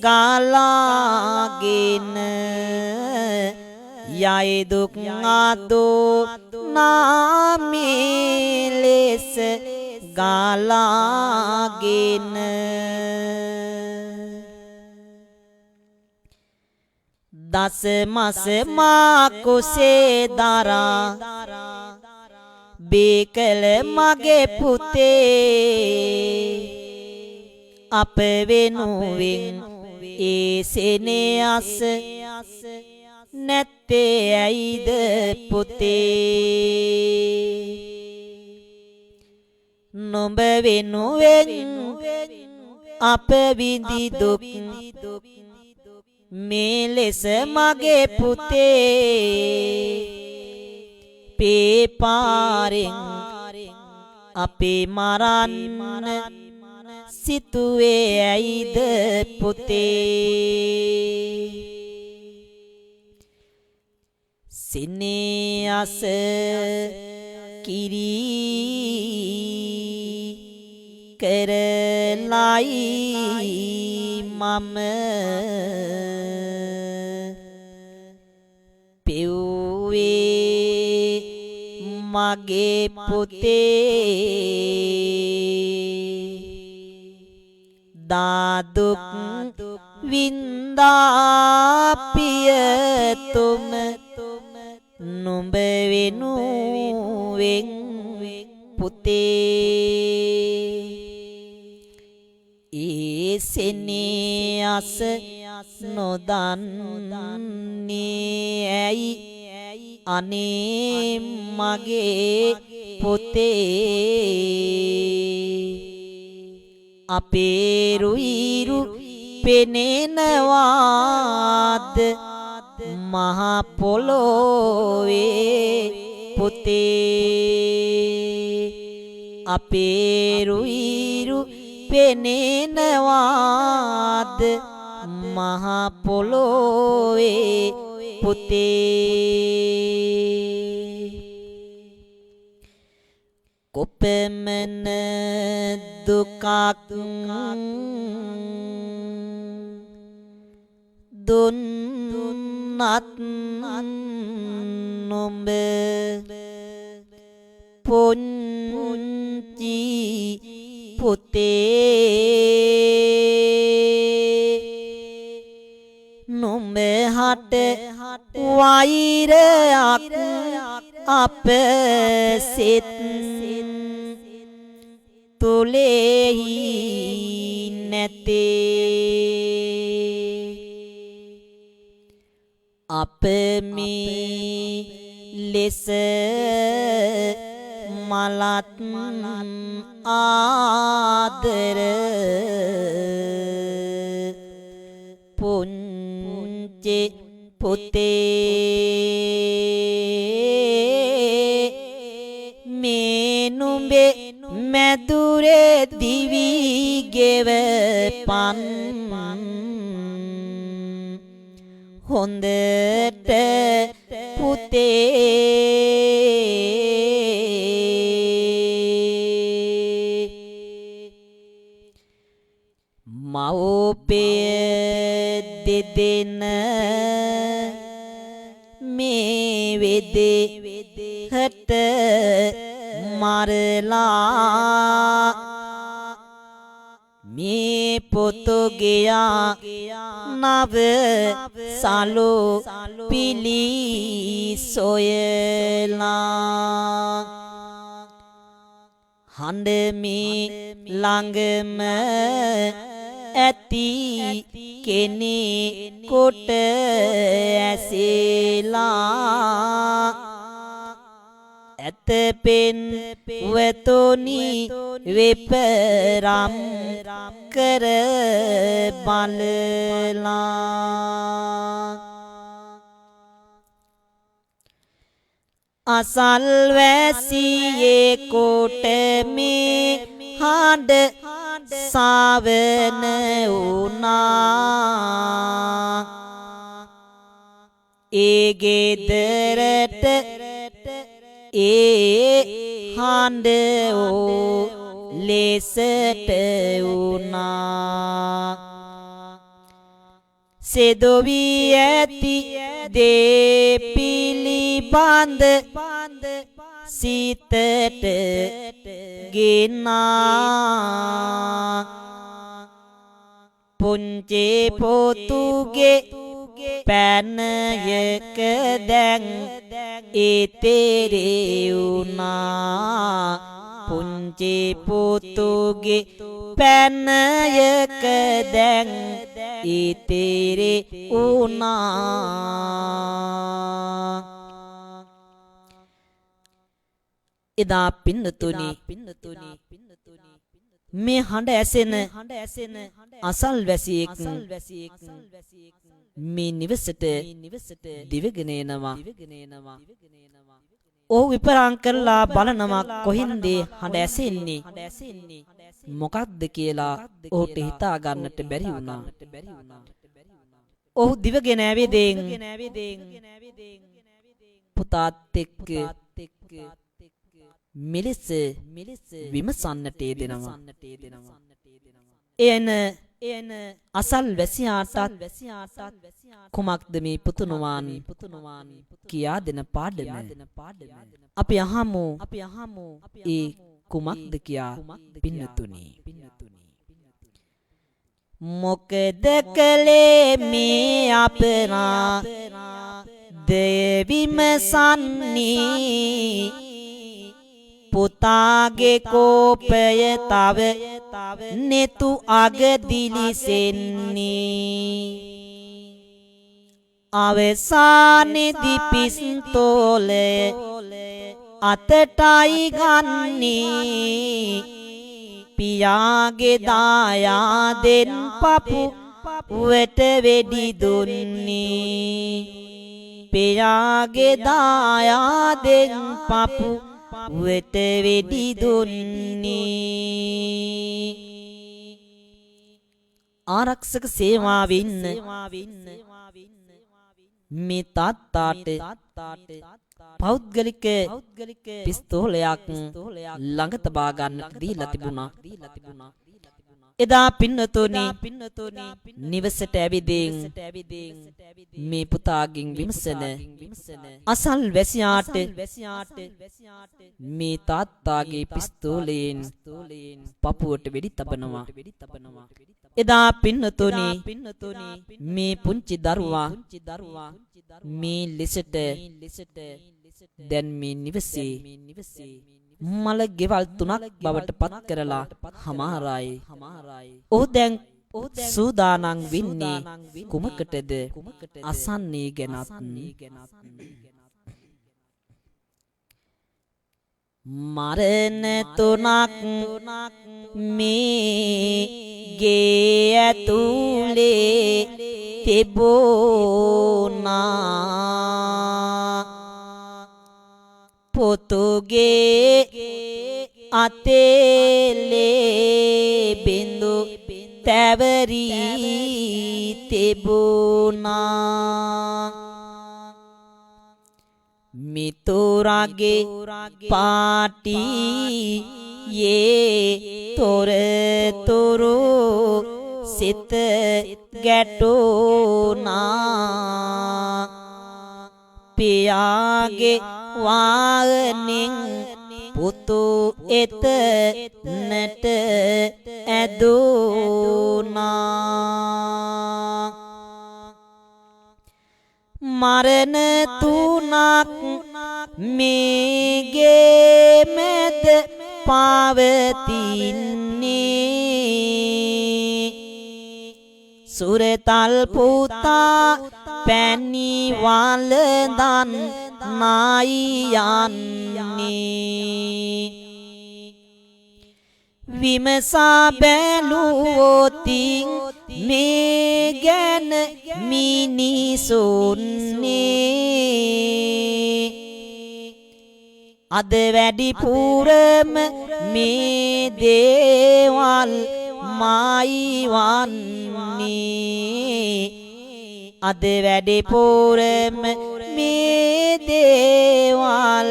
ගලාගෙන යයි දුක් ආදෝ නාමී ලෙස ගලාගෙන දස මස මා කුසේ දරා බේකල මගේ පුතේ අප වෙනුවෙන් ඒ සෙනෙහස නැත්තේ ඇයිද පුතේ නොඹ වෙනුවෙන් අප විඳි දුක් මේ ලෙස මගේ පුතේ පේපාරෙන් අපේ මරන්න සිතුවේ ඇයිද පුතේ සෙනෙහස කිරි කරලයි මම පෙව්වේ මගේ පුතේ දාදුක් වින්දා පියතුම නුඹ වෙනුවෙන් පුතේ ඒ සෙනෙහස නොදන්නේ ඇයි අනේ මගේ පුතේ අපේ රුයිරු පෙනෙනවාද මහ පොළොවේ පුතේ අපේ රුයිරු පෙනෙනවාද මහ පොළොවේ පුතේ කොපමණ දුකක් දුන්නත් නොඹ පුංචි පුතේ නොඹ හට වෛරයක් අප සිත තුලෙහි නැතේ අප මේ ලෙස මලත් ආදර පුංචි පුතේ මේ නුඹේ මැදුරේ දිවි ගෙවපන් හොඳට පුතේ මව්පිය දෙදෙන මේ වෙදේ හට මරලා මේ පොතුගයා නව සලු පිලි සොයලා හඬ මේ ළඟම ඇති කෙනෙකුට ඇසෙලා ඇතපෙන් වතොනි වෙපරම් කර බලලා අසල්වැසියේ කොට මේ හඬ සාවන වුණා ඒ ගෙදරට ඒ හඬ ඕ ලෙසට වුණා සෙදොවී ඇති දේ පිළිබඳ සිතට ගෙනා පුංචි පොතුගේ පැනයක දැන් ඒතරේ වුණා පුංචි පොතුගේ පැනයක දැන් ඒතරේ වුණා එදා පින්නතුනි මේ හඬ ඇසෙන අසල්වැසියෙක් මේ නිවසට දිවගෙන එනවා ඔහු විපරම් කරලා බලනවා කොහින්ද හඬ ඇසෙන්නේ මොකක්ද කියලා ඔහුට හිතා ගන්නට බැරි වුණා ඔහු දිවගෙන ඇවිදින් පුතාත් එක්ක මෙලෙස විමසන්නට යෙදෙනවා එන අසල්වැසියාටත් කුමක්ද මේ පුතුණුවන් කියා දෙන පාඩම අපි අහමු ඒ කුමක්ද කියා පින්නතුනි මොකද කලේ මේ අපරා දෙවිමසන්නේ පුතාගේ කෝපය තව නෙතු අගදිලිසෙන්නේ අවසානයේදී පිස්තෝලය අතටයි ගන්නේ පියාගේ දායාදෙන් පපු වෙට වෙඩි දුන්නේ පියාගේ දායාදෙන් පපු වෙට වෙඩි දුන්නේ ආරක්ෂක සේවාවෙන් මේ තාත්තාට පෞද්ගලික පිස්තෝලයක් ළඟ තබා ගන්නට දීලා තිබුණා එදා පින්නතුනි නිවසට ඇවිදින් මේ පුතාගෙන් විමසන අසල්වැසියාට මේ තාත්තාගේ පිස්තෝලයෙන් පපුවට වෙඩි තබනවා එදා පින්නතුනි මේ පුංචි දරුවා මේ ලෙසට දැන් මේ නිවසේ මල ගෙවල් 3ක් බවට පත් කරලා හමාරයි ඔහු දැන් සූදානම් වෙන්නේ කුමකටද අසන්නේ ගැනත් මරණ 3ක් මේ ගේ ඇතුලේ තිබුණා පොතුගේ අතේලේ බින්දු තැවරී තිබුණා මිතුරාගේ පාටි යේ තොරතුරු සිත ගැටුණා පියාගේ වානින් පුතු එත නට ඇදුනා මරණ තුනක් මේගේ මැද පවතින්නේ සුරතල් පුතා පැණි වළඳන් නායන්නේ විමසා බැලුවොතින් මේ ගැන මිනිසුන්නේ අද වැඩිපුරම මේ දේවල් මායි වන්නේ අද වැඩිපුරම මේ දේවල්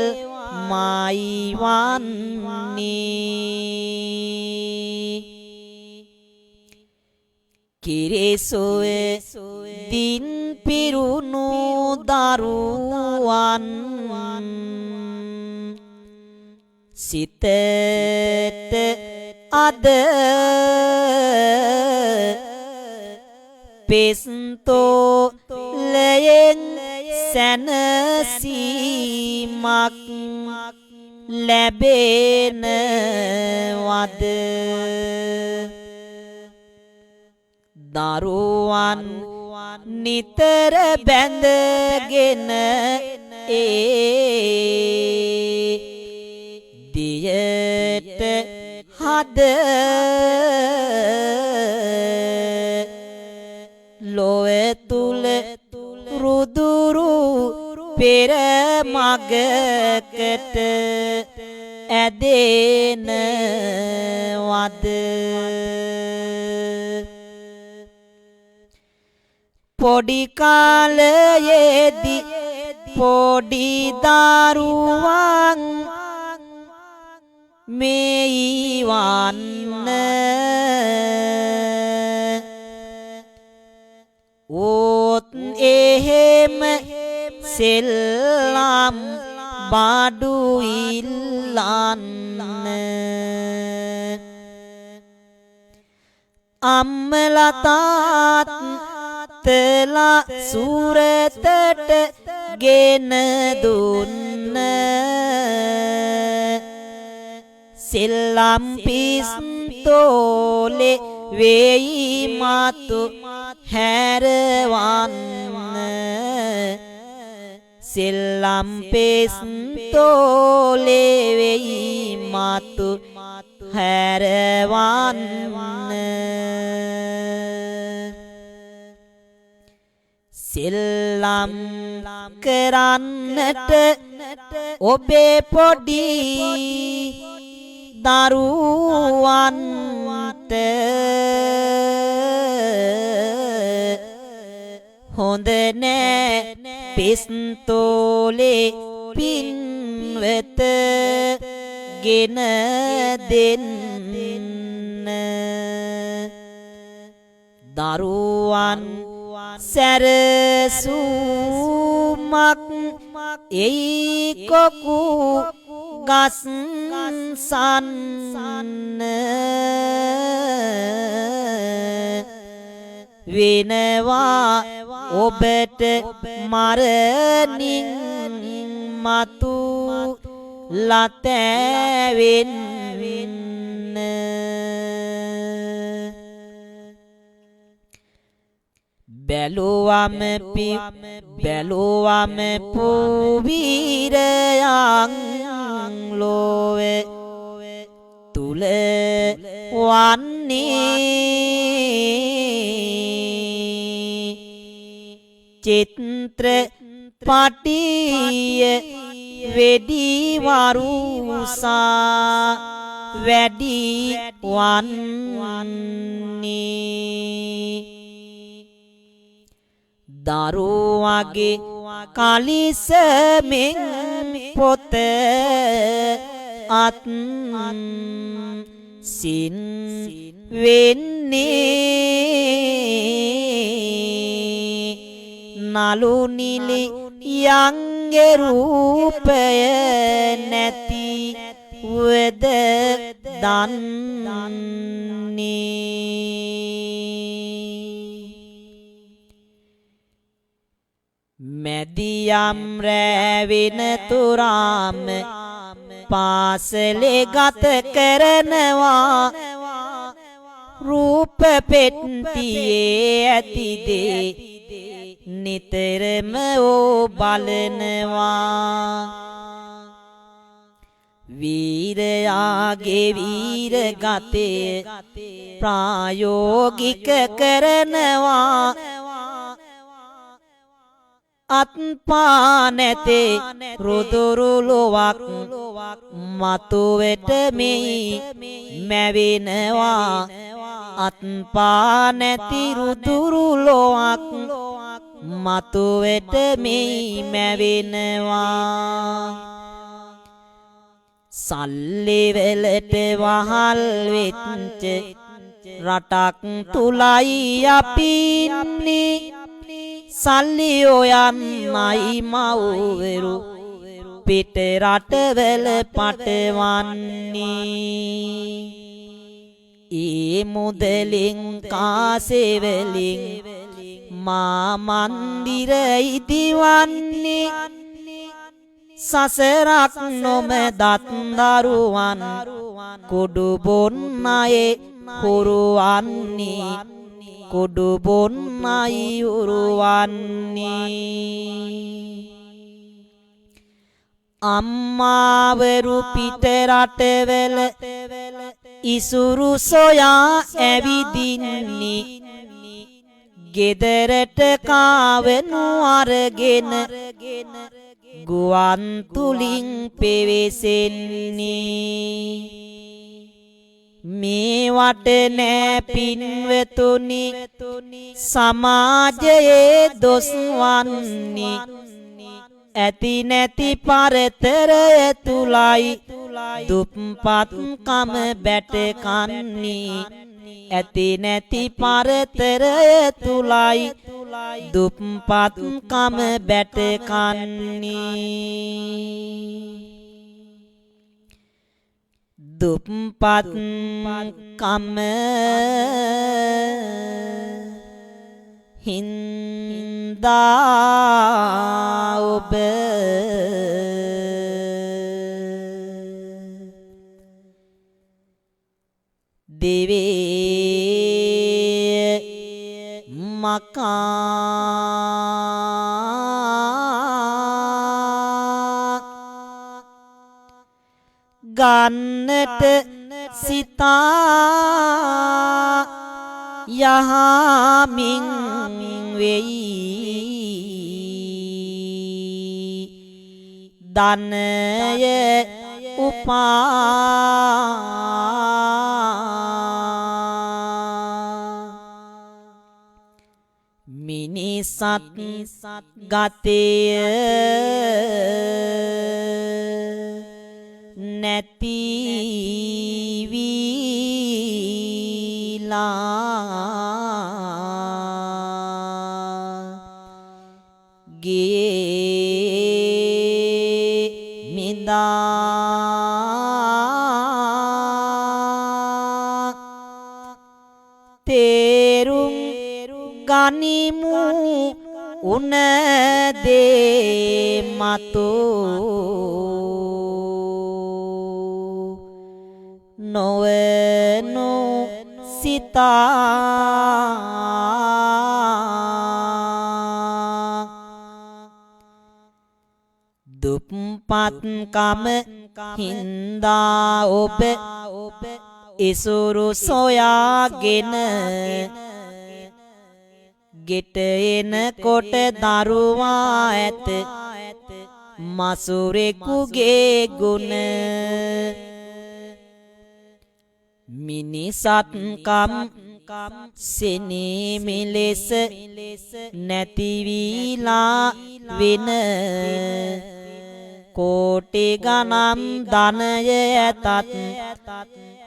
මායි වන්නේ කිරිසොය දින් පිරුණු දරුවන් සිතට අද පෙස්තෝ ලයෙන් සැනසීමක් ලැබෙනවද දරුවන් නිතර බැඳගෙන දියට හද ලොව තුල රුදුරු පෙර මගකට ඇදෙනවද පොඩි කාලයේදී පොඩි දරුවන් මේ වන්න ඕත් එහෙම සෙල්ලම් බඩු ඉල්ලන්න අම්මලා තාත්තලා සූරතට ගෙන දුන්න සෙල්ලම් පිස්තෝලේ වෙයි මතු හැරවන්න සෙල්ලම් පිස්තෝලේ වෙයි මතු හැරවන්න සෙල්ලම් කරන්නට ඔබේ පොඩි දරුවන්ට හොඳ නෑ පිස්තෝලේ පින්වත ගෙන දෙන්න දරුවන් සැරසුමක් එයි කොකු ගස්සන්න වෙනවා ඔබට මරණින් මතු ලතැවෙන්න බැලුවම පුවීරයන් ලෝවේ තුල වන්නේ චිත්‍ර පටිය වෙඩි වරුසා වැඩි වන්නේ දරුවගේ කලිසමෙන් පොත අත් සින් වෙන්නේ නලු නිලි යන් යන්ගේ රූපය නැති වද දන්නේ මැදියම් රැවෙන තුරාම පාසලේ ගත කරනවා රූප පෙට්ටියේ ඇති දේ නිතරම ඕ බලනවා වීරයාගේ වීර ගතේ ප්‍රායෝගික කරනවා අත්පා නැතේ රුදුරු ලොවක් මතු වෙට මෙයි මැවෙනවා අත්පා නැති රුදුරු ලොවක් මතු වෙට මෙයි මැවෙනවා සල්ලි වලට වහල් වෙච්ච රටක් තුලයි අපි ඉන්නේ සල්ලි ඔයන්නයි මව්වරු පිට රටවල පටවන්නේ ඒ මුදලින් කාසෙවලින් මා මන්දිර ඉදිවන්නේ සසරක් නොම දත් දරුවන් කුඩු බොන්නයේ හුරුවන්නේ කුඩු බොන්නයි උරුවන්නේ අම්මාවරු පිට රටවල ඉසුරු සොයා ඇවිදින්නේ ගෙදරට කාවනු අරගෙන ගුවන් තුලින් පෙවෙසෙන්නේ මේවට නෑ පින්වතුනි සමාජයේ දොස් වන්නේ ඇති නැති පරතරය තුලයි දුප්පත්කම බැට කන්නේ ඇති නැති පරතරය තුලයි දුප්පත්කම බැට කන්නේ දුප්පත්කම හින්දා ඔබ දෙවේ මකා ගන්නට සිතා යහමින් වෙයි ධනය උපා මිනිසත් ගතය නැති ගේ මිදා තේරුම් ගනිමු උන දේ මතෝ නොවනු සිතා දුප්පත්කම හින්දා ඔබ ඉසුරු සොයාගෙන ගෙට එනකොට දරුවා ඇත මසුරෙකුගේ ගුණ මිනිසත්කම් සෙනෙමි ලෙස නැතිවීලා වෙන කෝටි ගණන් ධනය ඇතත්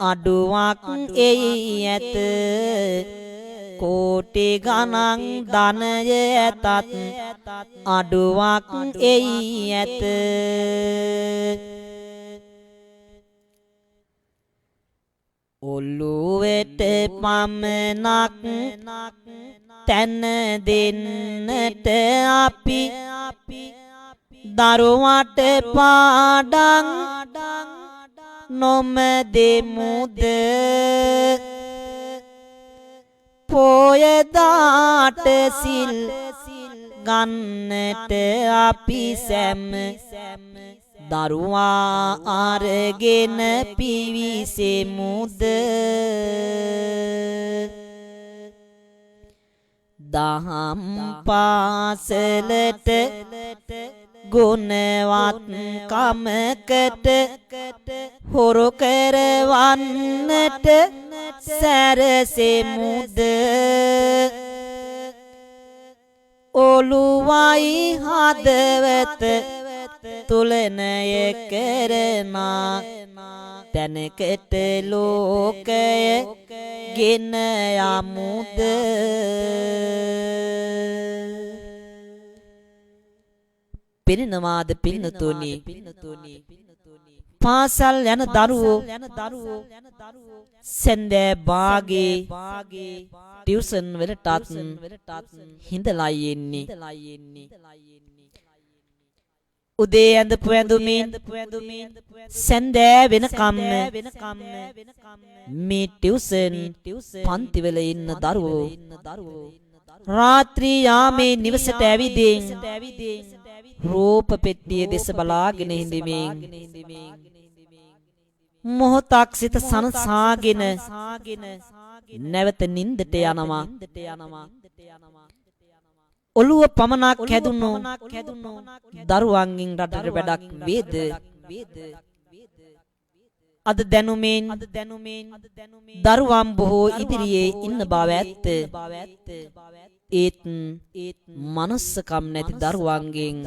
අඩුවක් එයි ඇත කෝටි ගණන් ධනය ඇතත් අඩුවක් එයි ඇත ඔළුවට පමනක් තැන දෙන්නට අපි දරුවට පාඩම් නොම දෙමුද පොයදාට සිල් ගන්නට අපි සැම දරුවා අරගෙන පිවිසෙමුද දහම් පාසලට ගුණවත් කමකට හොරු කරවන්නට සැරසෙමුද ඔළුවයි හදවත තුලනය කරනා තැනකට ලෝකය ගෙන යමුද පිරිනවාද පින්නතුනි පාසල් යන දරුවෝ සෙන්දේ බාගේ ටියුෂන් වලටත් හිඳලා යන්නේ උදේ ඇඳපු ඇඳුමින් සෙන්දේ වෙනකම් මේ ටියුෂන් පන්තිවල ඉන්න දරුවෝ රාත්‍රී යාමේ නිවසට ඇවිදින් රූප පෙට්ටිය දෙස බලාගෙන හිඳමින් මොහොතක් සිත සනසාගෙන නැවත නින්දට යනවා ඔළුව පමණක් හැදුණු දරුවන්ගෙන් රටට වැඩක් වේද අද දැනුමෙන් දරුවන් බොහෝ ඉදිරියේ ඉන්න බව ඇත්ත ඒත් මනුස්සකම් නැති දරුවන්ගෙන්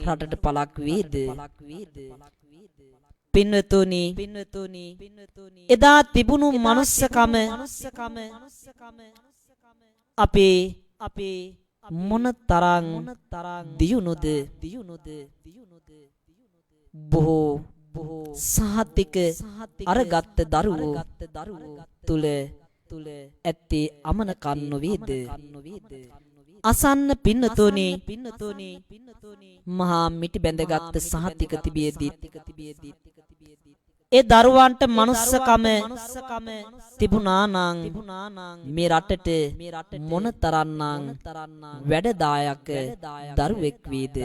රටට පළක් වේද පින්වතුනි එදා තිබුණු මනුස්සකම අපේ මොනතරම් දියුණුද බොහෝ සහතික අරගත් දරුවෝ තුල ඇත්තේ අමනකන් නොවේද අසන්න පින්නතුනි මහා මිටි බැඳගත් සහතික තිබියදී ඒ දරුවන්ට මනුස්සකම තිබුණා නම් මේ රටට මොනතරම්නම් වැඩදායක දරුවෙක් වේද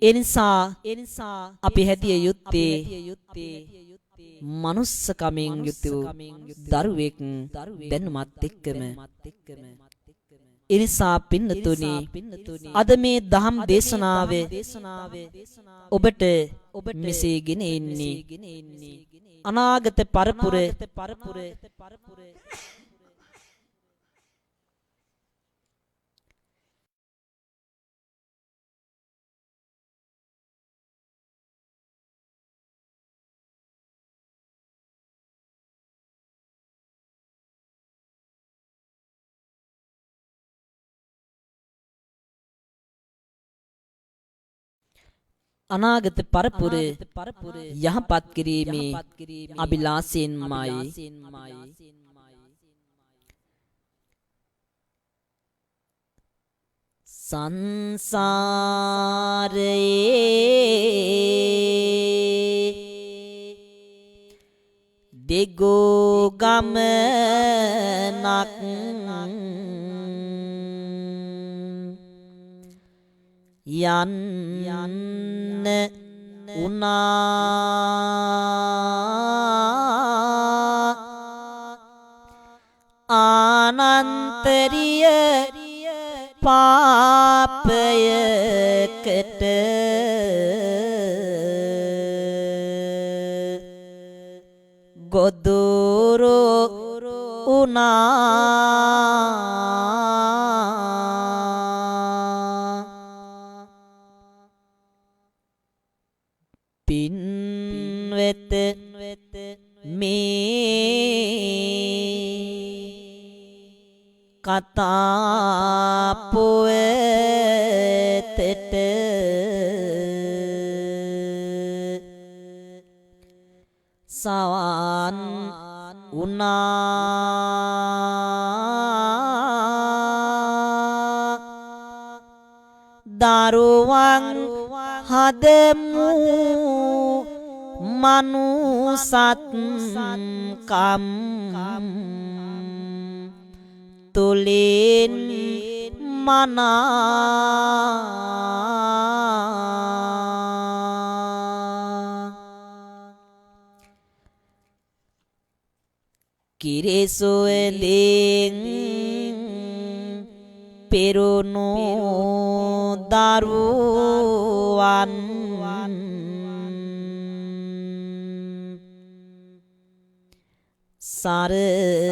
ඒ නිසා අපි හැදිය යුත්තේ මනුස්සකමින් යුතු දරුවෙක් දැනුමත් එක්කම එනිසා පින්නතුනි අද මේ දහම් දේශනාවේ ඔබට මෙසේ ගෙන එන්නේ අනාගත පරපුර අනාගත පරපුර යහපත් කිරීමේ අභිලාෂයෙන්මයි සංසාරයේ දෙගෝ ගමනක් යන්න උනා ආනන්තරිය පාපයකට ගොදුරු උනා පින්වෙත මේ කතා පොතට සවන් උනා දරුවන් හදමු මනුසත්කම් තුලින් මනා කිරිසුවෙලින් පෙරුණු දරුවන්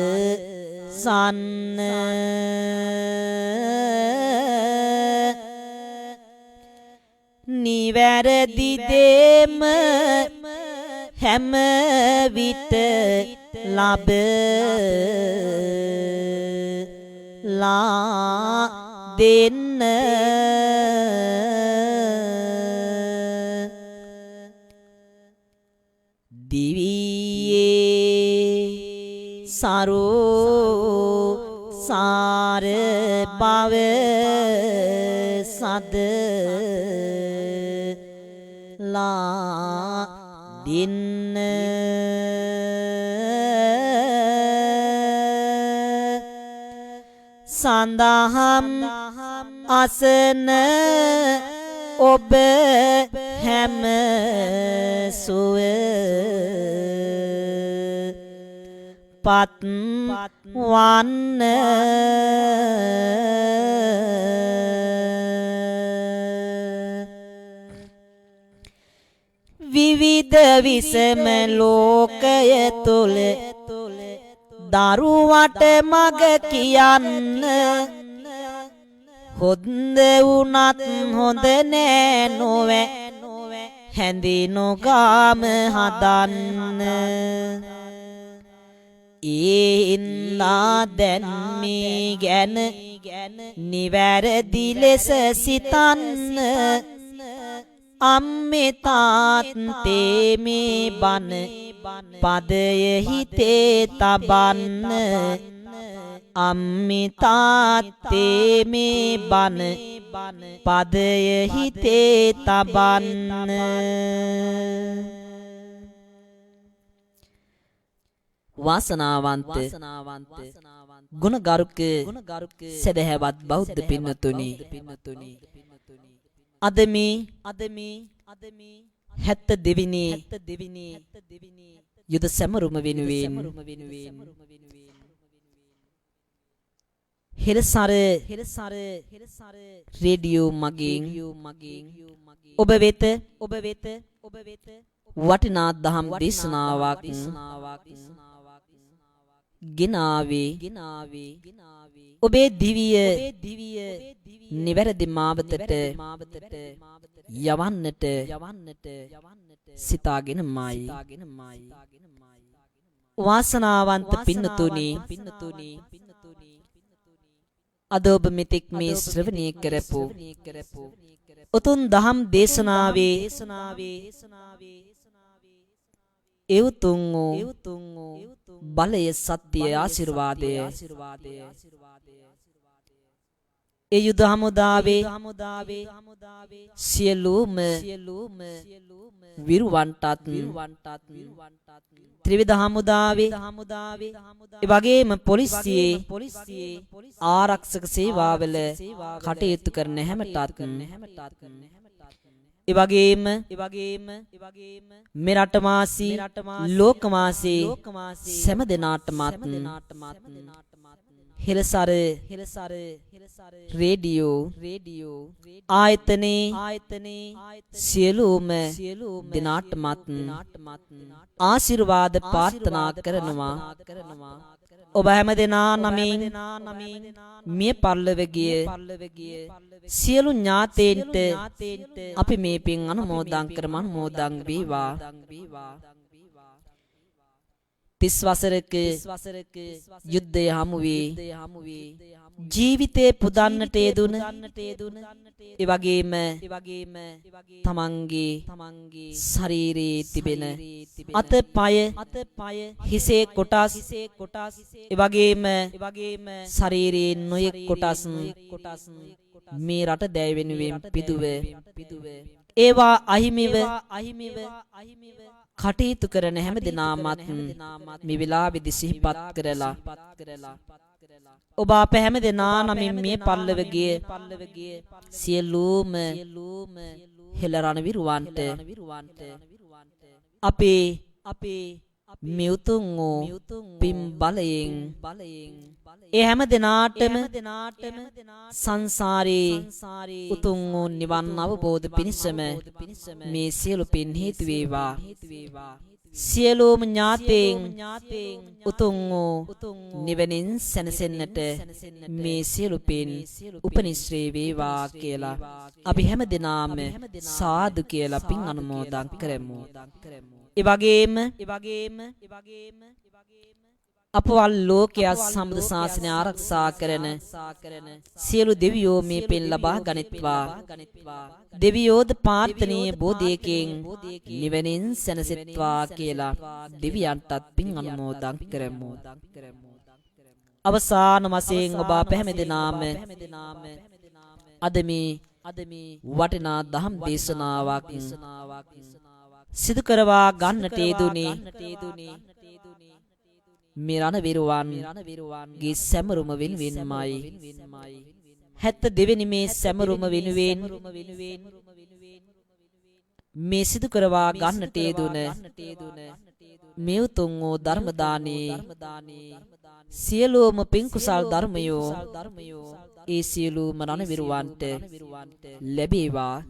සරසන්න නිවැරදි දෙම හැම විට ලබලා දෙන්න දිවියේ සරෝ සාර බව සදලා දින්න සඳහම් අසන ඔබ හැම සුව පත් වන්න විවිධ විසම ලෝකය තුල දරුවට මග කියන්න හොඳ වුණත් හොඳ නෑ නොවැ හැඳිනු ගාම හදන්න ඉන්නා දැන් මේ ගැන නිවැරදි ලෙස සිතන්න අම්මේ තාත්තේ මේ බන පදය හිතේ තබන්න අම්මේ තාත්තේ මේ බන පදය හිතේ තබන්න වාසනාවන්ත ගුණගරුක සදහැවත් බෞද්ධ පින්නතුනි අද මේ 72 වෙනි යුද සැමරුම වෙනුවෙන් හිරසර රේඩියෝ මගින් ඔබ වෙත වටිනා දහම් දේශනාවක් ගෙනාවේ ඔබේ දිවිය නිවැරදි මාවතට යවන්නට සිතාගෙනමයි වාසනාවන්ත පින්නතුනි අද ඔබ මෙතෙක් මේ ශ්‍රවණය කරපු උතුම් දහම් දේශනාවේ එවතුම් බලය සත්‍ය ආශිර්වාදය ඒ යුද හමුදාවේ සියලුම විරුවන්ටත් ත්‍රිවිධ හමුදාවේ ඒ වගේම පොලිසියේ ආරක්ෂක සේවාවල කටයුතු කරන හැමටත් ඒ වගේම මෙරට වාසී ලෝක වාසී සෑම දෙනාටමත් හිරසර රේඩියෝ ආයතනේ සියලුම දෙනාටමත් ආශිර්වාද ප්‍රාර්ථනා කරනවා ඔබ හැම දෙනා නමින් මිය පරලොව ගිය සියලු ඥාතීන්ට අපි මේ පින් අනුමෝදන් කරමු අනුමෝදන් වේවා 30 වසරක යුද්ධය හමු වී ජීවිතේ පුදන්නට යෙදුන ඒ වගේම තමන්ගේ ශරීරයේ තිබෙන අත පය හිසේ කොටස් ඒ වගේම ශරීරයේ නොයෙක් කොටස් මේ රට දැය වෙනුවෙන් පිදුව ඒවා අහිමිව කටයුතු කරන හැම දිනාමත් මේ වෙලාවේදී සිහිපත් කරලා ඔබ අප හැම දෙනා නමින් මේ පල්ලව ගිය සියලුම හෙළරණ විරුවන්ට අපේ මේ උතුම් වූ පින් බලයෙන් ඒ හැම දිනාටම සංසාරේ උතුම් වූ නිවන් අවබෝධ පිණිසම මේ සියලු පින් හේතු වේවා. සියලුම ඥාතීන් උතුම් වූ නිවනින් සැනසෙන්නට මේ සියලු පින් උපනිශ්‍රේ වේවා කියලා අපි හැම දිනාම සාදු කියලා පින් අනුමෝදන් කරමු. ඒ වගේම අපවල් ලෝකයේ සම්බුදු ශාසනය ආරක්ෂා කරන සියලු දෙවියෝ මේ පින් ලබා ගනිත්වා. දෙවියෝද ප්‍රාර්ථනීය බෝධියකින් නිවනින් සැනසෙත්වා කියලා දෙවියන්ටත් පින් අනුමෝදන් කරමු. අවසාන වශයෙන් ඔබ අප හැම දෙනාම අද මේ වටිනා දහම් දේශනාවක් සිදු කරවා ගන්නට යෙදුනේ මේ රණවිරුවන්ගේ සැමරුම වෙනුවෙන්මයි. 72 වෙනි මේ සැමරුම වෙනුවෙන් මේ සිදු කරවා ගන්නට යෙදුන මේ උතුම් වූ ධර්ම දානයේ සියලුම පින් කුසල් ධර්මයෝ ඒ සියලුම රණවිරුවන්ට ලැබේවා.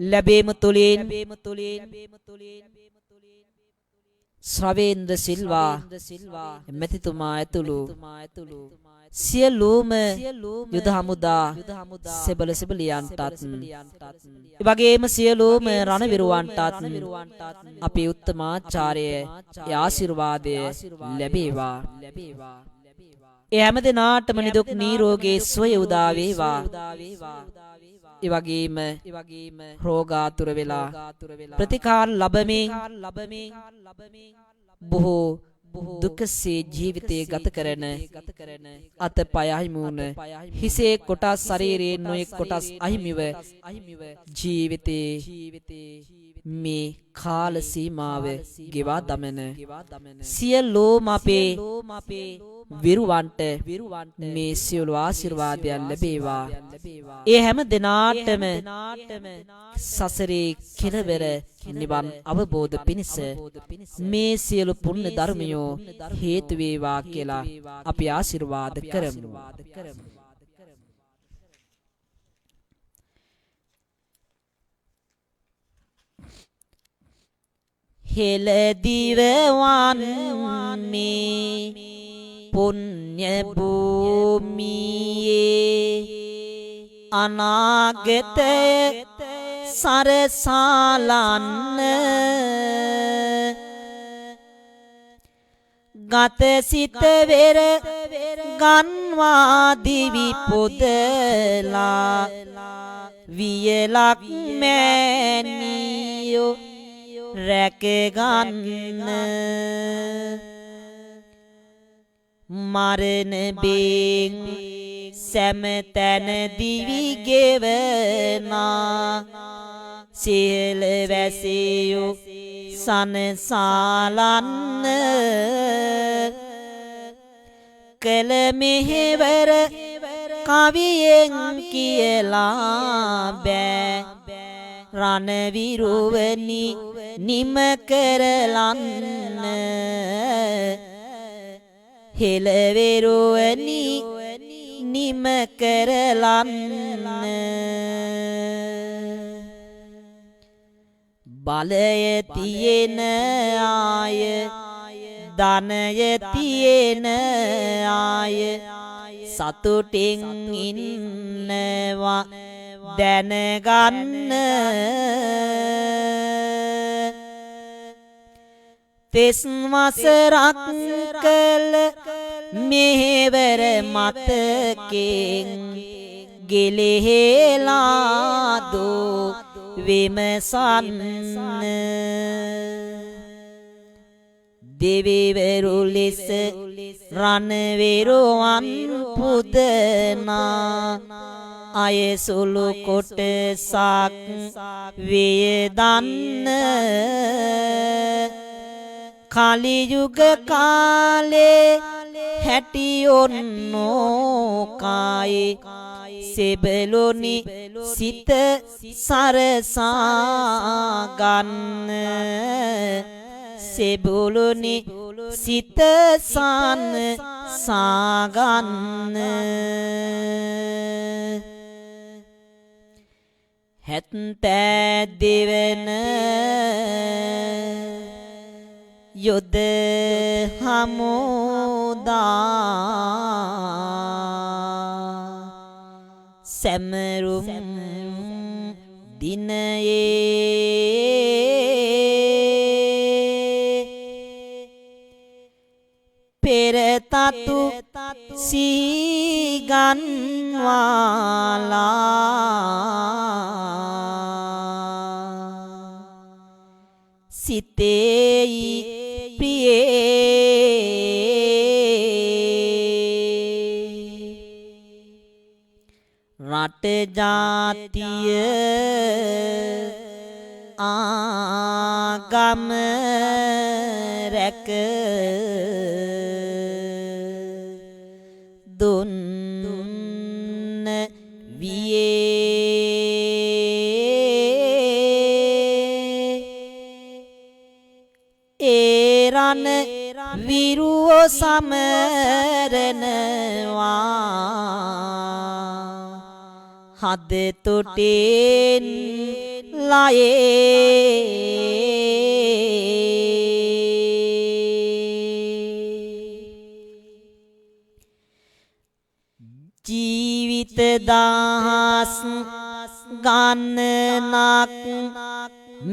ලැබීම තුළින් ශ්‍රවේන්ද්‍ර සිල්වා මැතිතුමා ඇතුළු සියලුම යුද හමුදා සෙබළ සෙබළියන්ටත් එවැගේම සියලුම රණවිරුවන්ටත් අපේ උත්තමාචාර්ය ආශිර්වාදය ලැබේවා. ඒ හැම දිනාටම නිදුක් නිරෝගී සුවය උදා වේවා. ඒ වගේම රෝගාතුර වෙලා ප්‍රතිකාර ලැබෙමින් බොහෝ දුකසේ ජීවිතය ගත කරන අතපය අහිමුන හිසේ කොටස් ශරීරයේ නොයෙක් කොටස් අහිමිව ජීවිතේ මේ කාල සීමාව ගෙවා දමන සියලුම අපේ විරුවන්ට මේ සියලු ආශිර්වාදයන් ලැබේවා. ඒ හැම දිනාටම සසරේ කෙලවර නිවන් අවබෝධ පිණිස මේ සියලු පුණ්‍ය ධර්මයෝ හේතු වේවා කියලා අපි ආශිර්වාද කරමු. හෙළ දිව වන්නේ පුණ්‍ය භූමියේ අනාගතය සරසාලන්න ගත සිත වෙර ගන්වා දිවි පොදලා වියලක් මෑනියෝ රැක ගන්න මරණ බෙන් සෑම දිවි ගෙවනා සියල වැසියෝ සනසාලන්න කල මෙහෙවර කවියෙන් කියලා බෑ රණවිරුවනි නිම කරලන්න හෙළවෙරුවනි නිම කරලන්න බලය තියෙන ආය ධනය තියෙන ආය සතුටින් ඉන්නවා දැනගන්න තෙස් වසරක් කළ මෙහෙවර මතකෙන් ගෙලෙහෙලා දෝ විමසන්න දෙවිවරු ලෙස රණවිරුවන් පුදනා අයසුළු කොටසක් වේදන්න කලි යුග කාලේ හැටියොන්නෝ කායේ සෙබළුනි සිත සරසා ගන්න සෙබළුනි සිත සාගන්න හැත්තෑ දෙවන යොද හමුදා සැමරුම් දිනයේ පෙරතතු සීගන්වාලා සිතේයි රට ජාතිය ආගම රැක දුන්න වියේ ඒරණ විරුව සමරනවා හද තොටෙන් ලයේ ජීවිත දහස් ගණනක්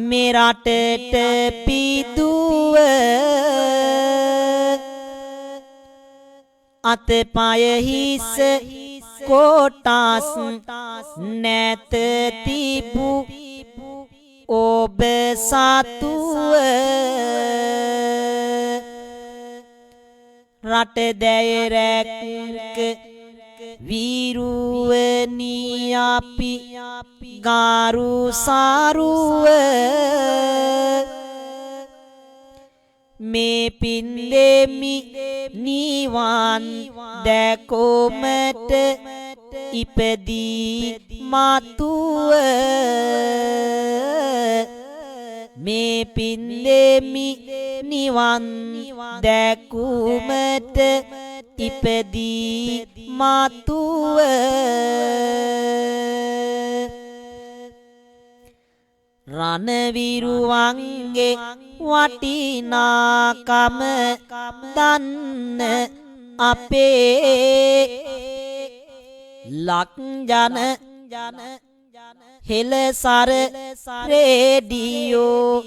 මෙරටට පිදුව අතපය හිස කොටස් නැත තිබු ඔබ සතුව රට දැය රැක වීරුවනි අපි ගාරු සාරුව මේ පින්දෙමි නිවන් දැකොමට ඉපදී මතුව මේ පින්දෙමි නිවන් දැකුමට ඉපදී මතුව රණවිරුවන්ගේ වටිනාකම දන්න අපේ ලක් ජන හෙළසර රේඩියෝ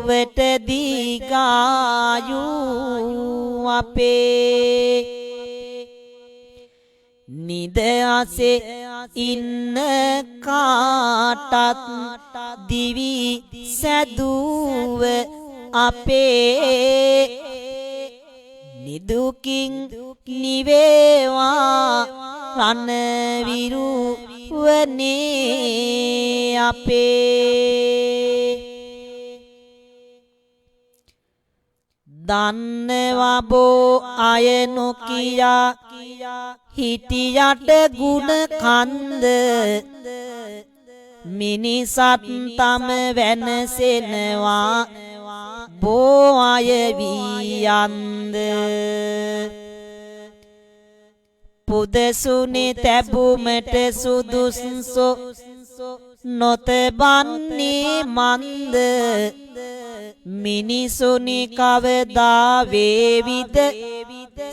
වෙත දීගායු අපේ නිදහසේ ඉන්න කාටත් දිවි සැදුව අපේ නිදුකින් නිවේවා රණවිරුවනේ අපේ දන්නවා බෝ අය නොකියා හිටියට ගුණ කන්ද මිනිසත් තම වෙනසෙනවා බෝ අය වී යන්ද පුදසුනේ තැබුමට සුදුසු නොතබන්නේ මන්ද මිනිසුනි කවදා වේවිද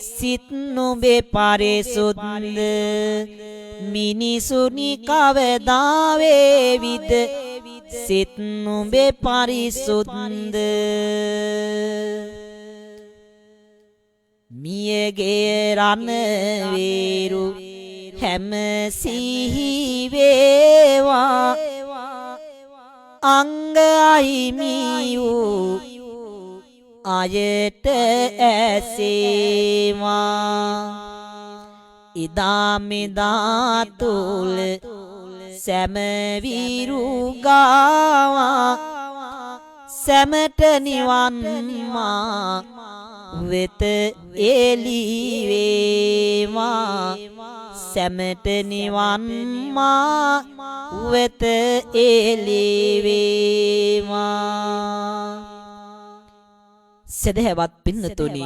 සිත් නුඹේ පරිසුද්ධ මිනිසුනි කවදා වේවිද සිත් නුඹේ පරිසුද්ධ ගේ රණ වේරු හැම සිහි වේවා අංග අහිමි වූ ආයත ඇසේවා ඉදාමිදා තුල සැමවිරු ගාවා සැමට නිවන් මා වෙත එළි වේවා සැමට නිවන් මා වෙත එළි වේවා සදහවත් පින්නතුනි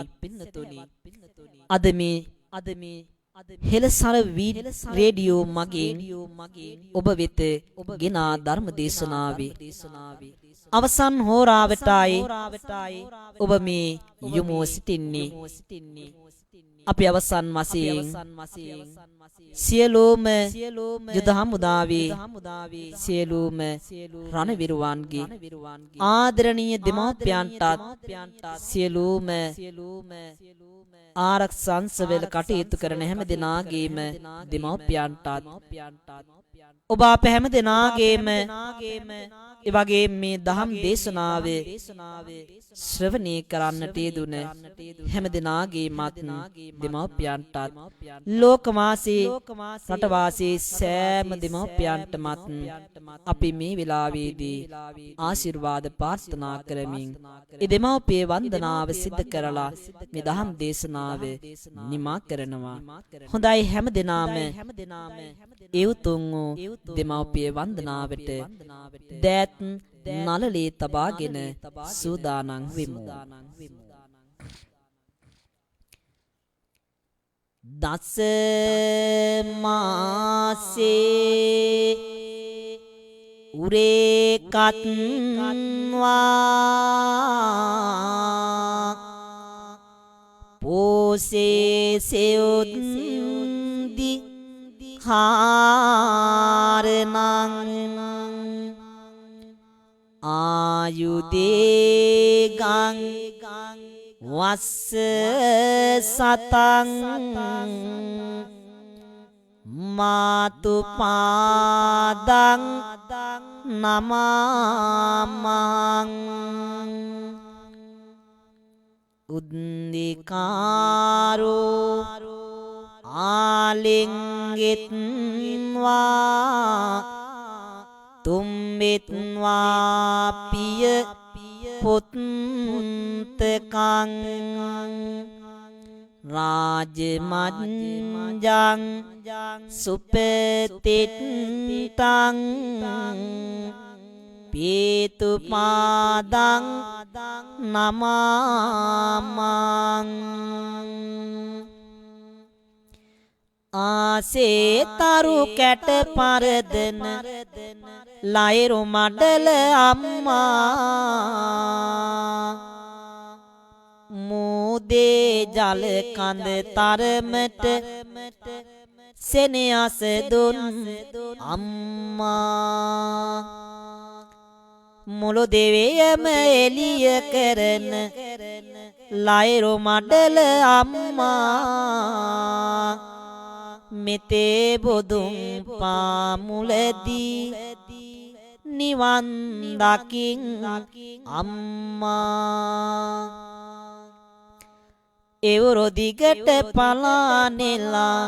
අද මේ හෙළසර රේඩියෝ මගින් ඔබ වෙත ගෙනා ධර්ම දේශනාවේ අවසන් හෝරාවටයි ඔබ මේ යොමු සිටින්නේ අපි අවසන් වශයෙන් සියලුම යුද හමුදාවේ සියලුම රණවිරුවන්ගේ ආදරණීය දෙමව්පියන්ටත් සියලුම ආරක්ෂාංශවල කටයුතු කරන හැම දෙනාගේම දෙමව්පියන්ටත් ඔබ අප හැම දෙනාගේම ඒ වගේම මේ දහම් දේශනාවේ ශ්‍රවණය කරන්නට යෙදුන හැම දෙනාගේමත් දෙමව්පියන්ටත් ලෝකවාසී රටවාසී සෑම දෙමව්පියන්ටමත් අපි මේ වෙලාවේදී ආශිර්වාද ප්‍රාර්ථනා කරමින් ඒ දෙමව්පිය වන්දනාව සිද්ධ කරලා මේ දහම් දේශනාව නිමා කරනවා. හොඳයි හැම දෙනාම ඒ උතුම් වූ දෙමව්පිය වන්දනාවට දෑත් නලලේ තබාගෙන සූදානම් වෙමු. දස මාසේ උරේකත්වා පෝසේ සෙයොත්දි හාරනං ආයුදේගං වස්ස සතං මාතු පාදං නමාමං උද්දිකාරෝ ආලිංගෙත්වා තුම්බෙත්වා පිය පුත්තකං රාජමජ්ජං සුපතිත්තං පීතු පාදං නමාමං ආසේතරු කැට පරදන ලයිරු මඩල අම්මා මෝදේ ජල කඳ තරමට සෙනෙහස දුන් අම්මා මුළු දෙවියම එළිය කරන ලයිරු මඩල අම්මා මෙතේ බොදුම් පාමුලදී නිවන් දකින් අම්මා එවරො දිගට පලානෙලා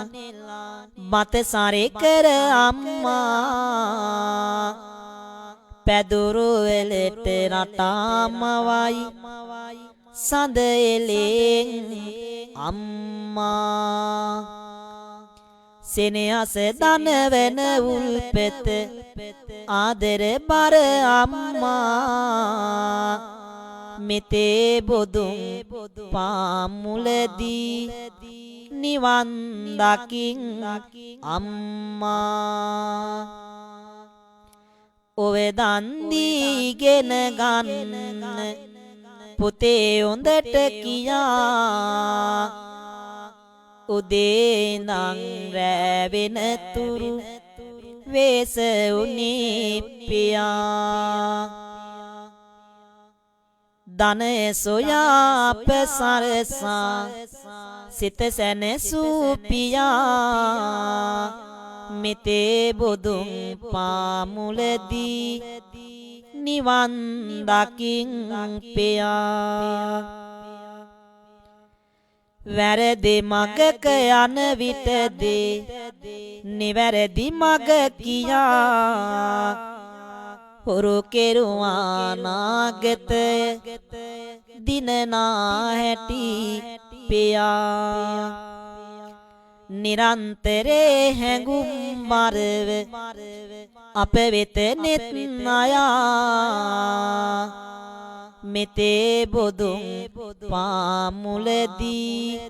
මත සරේ කර අම්මා පැදුරු වෙලට රටාමවයි සඳ එලෙන් අම්මා සෙනෙහස දනවන උල්පෙත ආදර බර අම්මා මෙතේ බොදුම් පාමුලදී නිවන් දකින් අම්මා ඔවේ දන් දීගෙන ගන්න පුතේ හොඳට කියා උදේ ඉඳන් රැ වෙනතුරු වේස උනි පියා ධනය සොයා අප සරසා සිත සැනසූ පියා මෙතේ බුදුන් පාමුලදී නිවන් දකින් පියා වැරදි මගක යන විටදී නිවැරදි මග කියා හොරු කෙරුවා නාගතය දිනනා හැටි පියා නිරන්තරේ හැඟුම් මරව අප වෙත නෙත් අයා මෙතේ බුදුන් පාමුලදී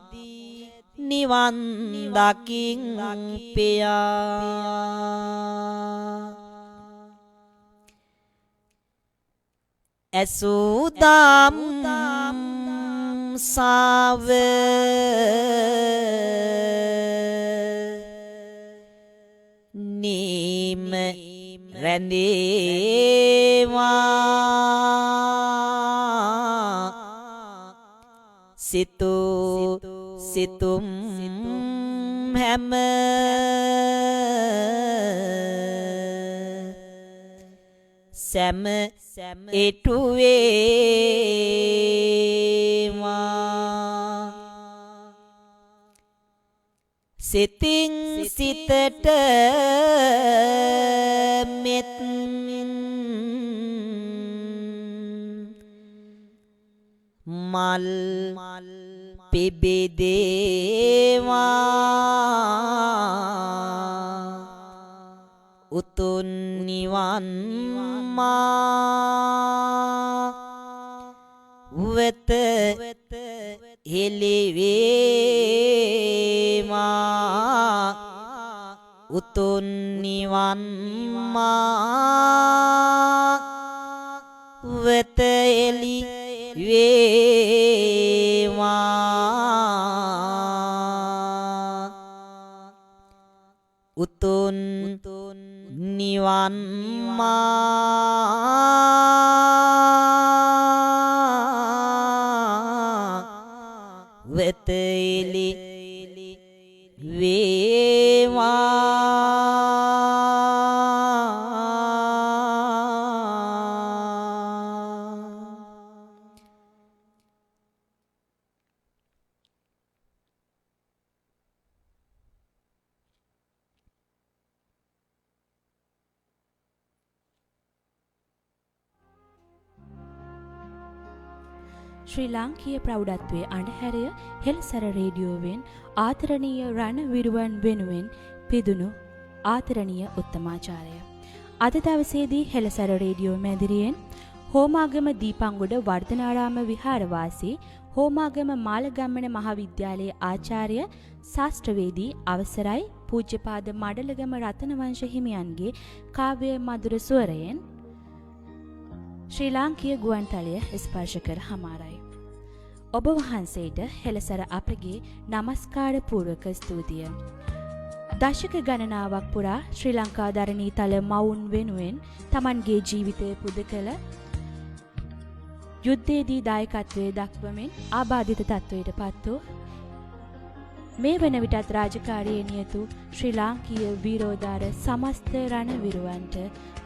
නිවන් දකින් පියා ඇසුදාම් සාව නීම රැඳේවා සිතුම් හැම සැම එටුවේවා සිතින් සිතට මෙත් මල් පිබිදේවා උතුම් නිවන් මා වෙත හෙළිවේවා උතුම් නිවන් මා වෙත හෙළිවේවා උතුම් නිවන් මා වෙත ශ්‍රී ලාංකීය ප්‍රෞಢත්වයේ අඬහැරය හෙළසර රේඩියෝවෙන් ආදරණීය රණවිරුවන් වෙනුවෙන් පිදුණු ආදරණීය උත්තමාචාර්ය. අද දවසේදී හෙළසර රේඩියෝ මැදිරියෙන් හෝමාගම දීපංගොඩ වර්ධනාරාම විහාරවාසී හෝමාගම මාළගම්මන මහාවිද්‍යාලයේ ආචාර්ය ශාස්ත්‍රවේදී අවසරයි පූජ්‍යපාද මඩලගම රතනවංශ හිමියන්ගේ කාව්‍ය මధుර ස්වරයෙන් ශ්‍රී ලාංකීය ගුවන්තලය ස්පර්ශ කර හමාරයි. ඔබ වහන්සේට හෙළසර අපගේ නමස්කාර පූර්වක ස්තුතිය. දශක ගණනාවක් පුරා ශ්‍රී ලංකා දරණී තල මවුන් වෙනුවෙන් තමන්ගේ ජීවිතය පුද කළ යුද්ධයේදී දායකත්වයේ දක්වමින් ආබාධිත තත්වයට පත් වූ මේ වන විටත් රාජකාරියේ නියතු ශ්‍රී ලාංකීය වීරෝදාර සමස්ත රණවිරුවන්ට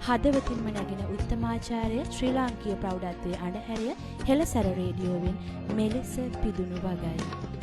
හදවතින්ම නැගෙන උත්තමාචාර්ය ශ්‍රී ලාංකීය ප්‍රෞಢත්වයේ අඬහැරය හෙළසර රේඩියෝවෙන් මෙලෙස පිදුණු වගයි.